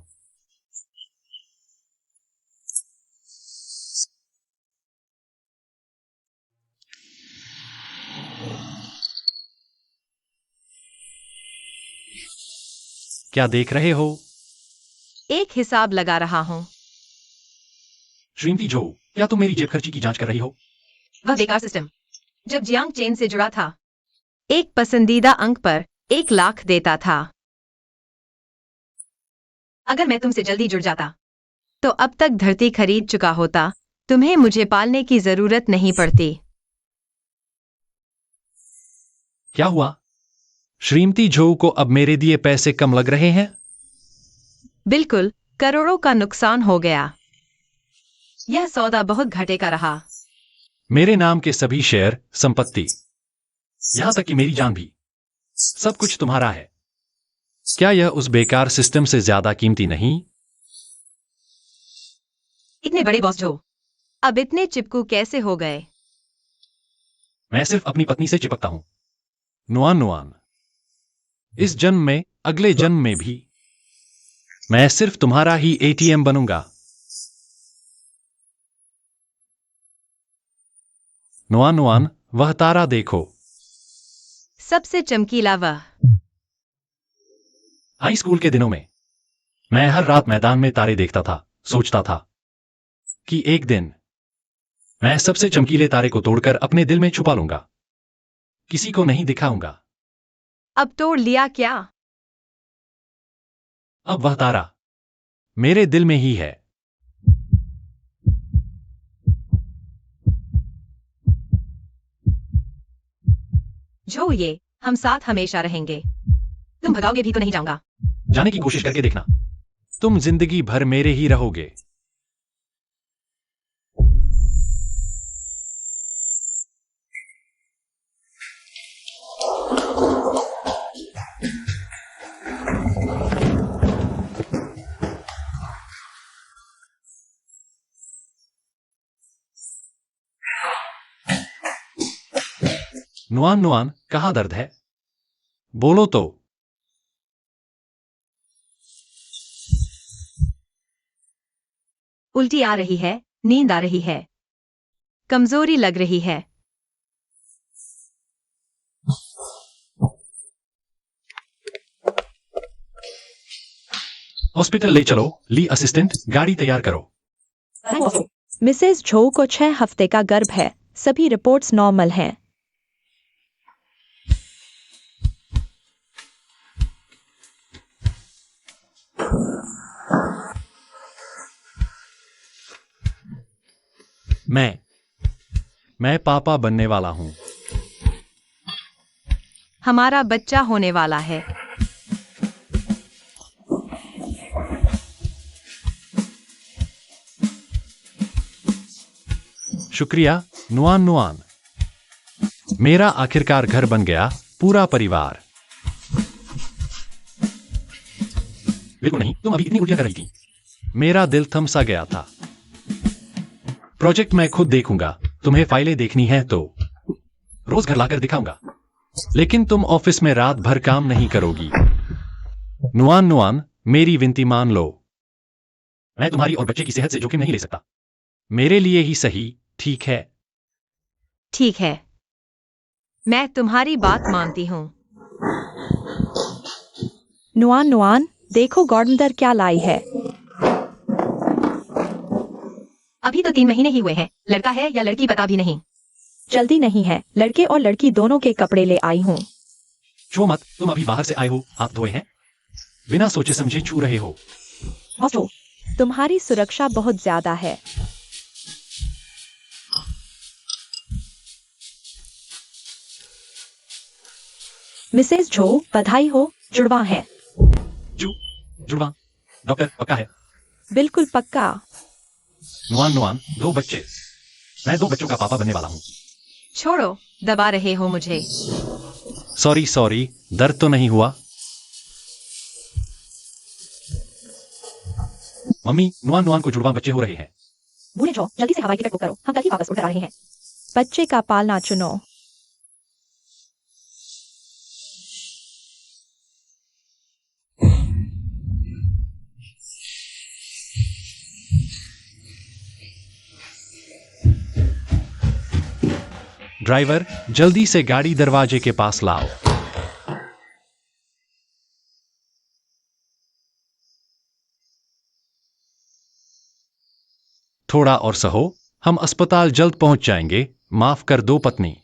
क्या देख रहे हो? एक हिसाब लगा रहा हूँ। श्रीमती जो, क्या तुम मेरी जेब खर्ची की जांच कर रही हो? वह बेकार सिस्टम जब जियांग चेन से जुड़ा था, एक पसंदीदा अंक पर 1 लाख देता था। अगर मैं तुमसे जल्दी जुड़ जाता तो अब तक धरती खरीद चुका होता। तुम्हें मुझे पालने की जरूरत नहीं पड़ती। क्या हुआ? श्रीमती जो को अब मेरे दिए पैसे कम लग रहे हैं? बिल्कुल, करोड़ों का नुकसान हो गया। यह सौदा बहुत घाटे का रहा। मेरे नाम के सभी शेयर, संपत्ति यहां तक कि मेरी जान भी। सब कुछ तुम्हारा है। क्या यह उस बेकार सिस्टम से ज्यादा कीमती नहीं? इतने बड़े बॉस जो अब इतने चिपकू कैसे हो गए? मैं सिर्फ अपनी पत्नी से चिपकता हूं। नुआन नुआन, इस जन्म में, अगले जन्म में भी मैं सिर्फ तुम्हारा ही एटीएम बनूंगा। नुआन नुआन, वह तारा देखो। सबसे चमकीला वह। हाई स्कूल के दिनों में मैं हर रात मैदान में तारे देखता था, सोचता था कि एक दिन मैं सबसे चमकीले तारे को तोड़कर अपने दिल में छुपा लूंगा, किसी को नहीं दिखाऊंगा। अब तोड़ लिया क्या? अब वह तारा मेरे दिल में ही है। जो ये हम साथ हमेशा रहेंगे। तुम भगाओगे भी तो नहीं जाऊंगा। जाने की कोशिश करके देखना, तुम जिंदगी भर मेरे ही रहोगे। नुआन नुआन, कहां दर्द है? बोलो तो। उल्टी आ रही है, नींद आ रही है, कमजोरी लग रही है। हॉस्पिटल ले चलो। ली असिस्टेंट, गाड़ी तैयार करो। मिसेस झो को 6 हफ्ते का गर्भ है। सभी रिपोर्ट्स नॉर्मल हैं। मैं पापा बनने वाला हूं। हमारा बच्चा होने वाला है। शुक्रिया नुआन नुआन, मेरा आखिरकार घर बन गया, पूरा परिवार। बिल्कुल नहीं, तुम अभी इतनी उल्टियां कर रही थी। मेरा दिल थम सा गया था। प्रोजेक्ट मैं खुद देखूंगा। तुम्हें फाइलें देखनी है तो रोज घर लाकर दिखाऊंगा, लेकिन तुम ऑफिस में रात भर काम नहीं करोगी। नुआन नुआन, मेरी विनती मान लो। मैं तुम्हारी और बच्चे की सेहत से जोखिम नहीं ले सकता। मेरे लिए ही सही, ठीक है? ठीक है, मैं तुम्हारी बात मानती हूँ। नुआन नुआन, देखो गॉर्डनर क्या लाई है। अभी तो 3 महीने ही हुए हैं। लड़का है या लड़की पता भी नहीं। जल्दी नहीं है, लड़के और लड़की दोनों के कपड़े ले आई हूँ। छो मत, तुम अभी बाहर से आए हो, हाथ धोए हैं, बिना सोचे समझे छू रहे हो। तुम्हारी सुरक्षा बहुत ज्यादा है। मिसेस झो, बधाई हो, जुड़वा है। जुड़वा? डॉक्टर पक्का है? बिल्कुल पक्का। नुआन नुआन, 2 बच्चे। मैं 2 बच्चों का पापा बनने वाला हूँ। छोड़ो, दबा रहे हो मुझे। सॉरी, दर्द तो नहीं हुआ? मम्मी, नुआन नुआन को जुड़वा बच्चे हो रहे हैं। भूले जाओ, जल्दी से हवाई टिकट बुक करो, हम कल ही वापस उड़ रहे हैं। बच्चे का पालना चुनो। ड्राइवर, जल्दी से गाड़ी दरवाजे के पास लाओ। थोड़ा और सहो, हम अस्पताल जल्द पहुंच जाएंगे। माफ कर दो पत्नी।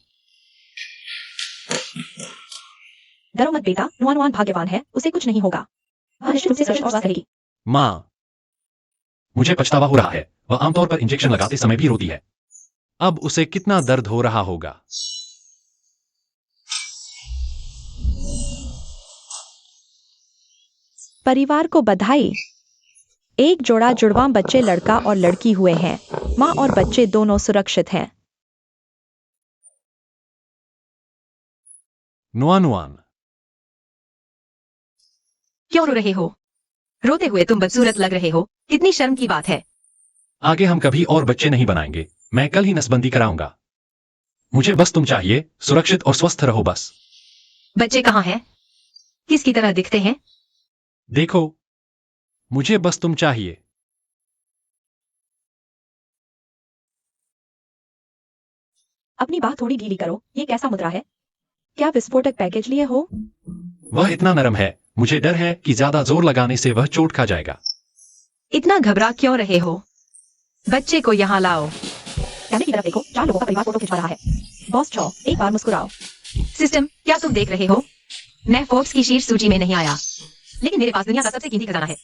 डरो मत बेटा, नुआन नुआन भाग्यवान है, उसे कुछ नहीं होगा। वह निश्चित रूप से सुरक्षित और स्वस्थ रहेगी। मां, मुझे पछतावा हो रहा है। वह आमतौर पर इंजेक्शन लगाते समय भी रोती है। अब उसे कितना दर्द हो रहा होगा। परिवार को बधाई। एक जोड़ा जुड़वा बच्चे लड़का और लड़की हुए हैं। माँ और बच्चे दोनों सुरक्षित हैं। नुआन नुआन। क्यों रो रहे हो? रोते हुए तुम बदसूरत लग रहे हो। कितनी शर्म की बात है। आगे हम कभी और बच्चे नहीं बनाएंगे। मैं कल ही नसबंदी कराऊंगा। मुझे बस तुम चाहिए, सुरक्षित और स्वस्थ रहो बस। बच्चे कहाँ हैं? किसकी तरह दिखते हैं? देखो, मुझे बस तुम चाहिए। अपनी बात थोड़ी ढीली करो। ये कैसा मुद्रा है? क्या विस्फोटक पैकेज लिए हो? वह इतना नरम है, मुझे डर है कि ज्यादा जोर लगाने से वह चोट खा जाएगा। इतना घबरा क्यों रहे हो? बच्चे को यहाँ लाओ। कैमरे की तरफ देखो, 4 लोगों का परिवार फोटो खिंचवा रहा है। बॉस चौ, एक बार मुस्कुराओ। सिस्टम, क्या तुम देख रहे हो? मैं फोर्ब्स की शीर्ष सूची में नहीं आया, लेकिन मेरे पास दुनिया का सबसे कीमती खजाना है।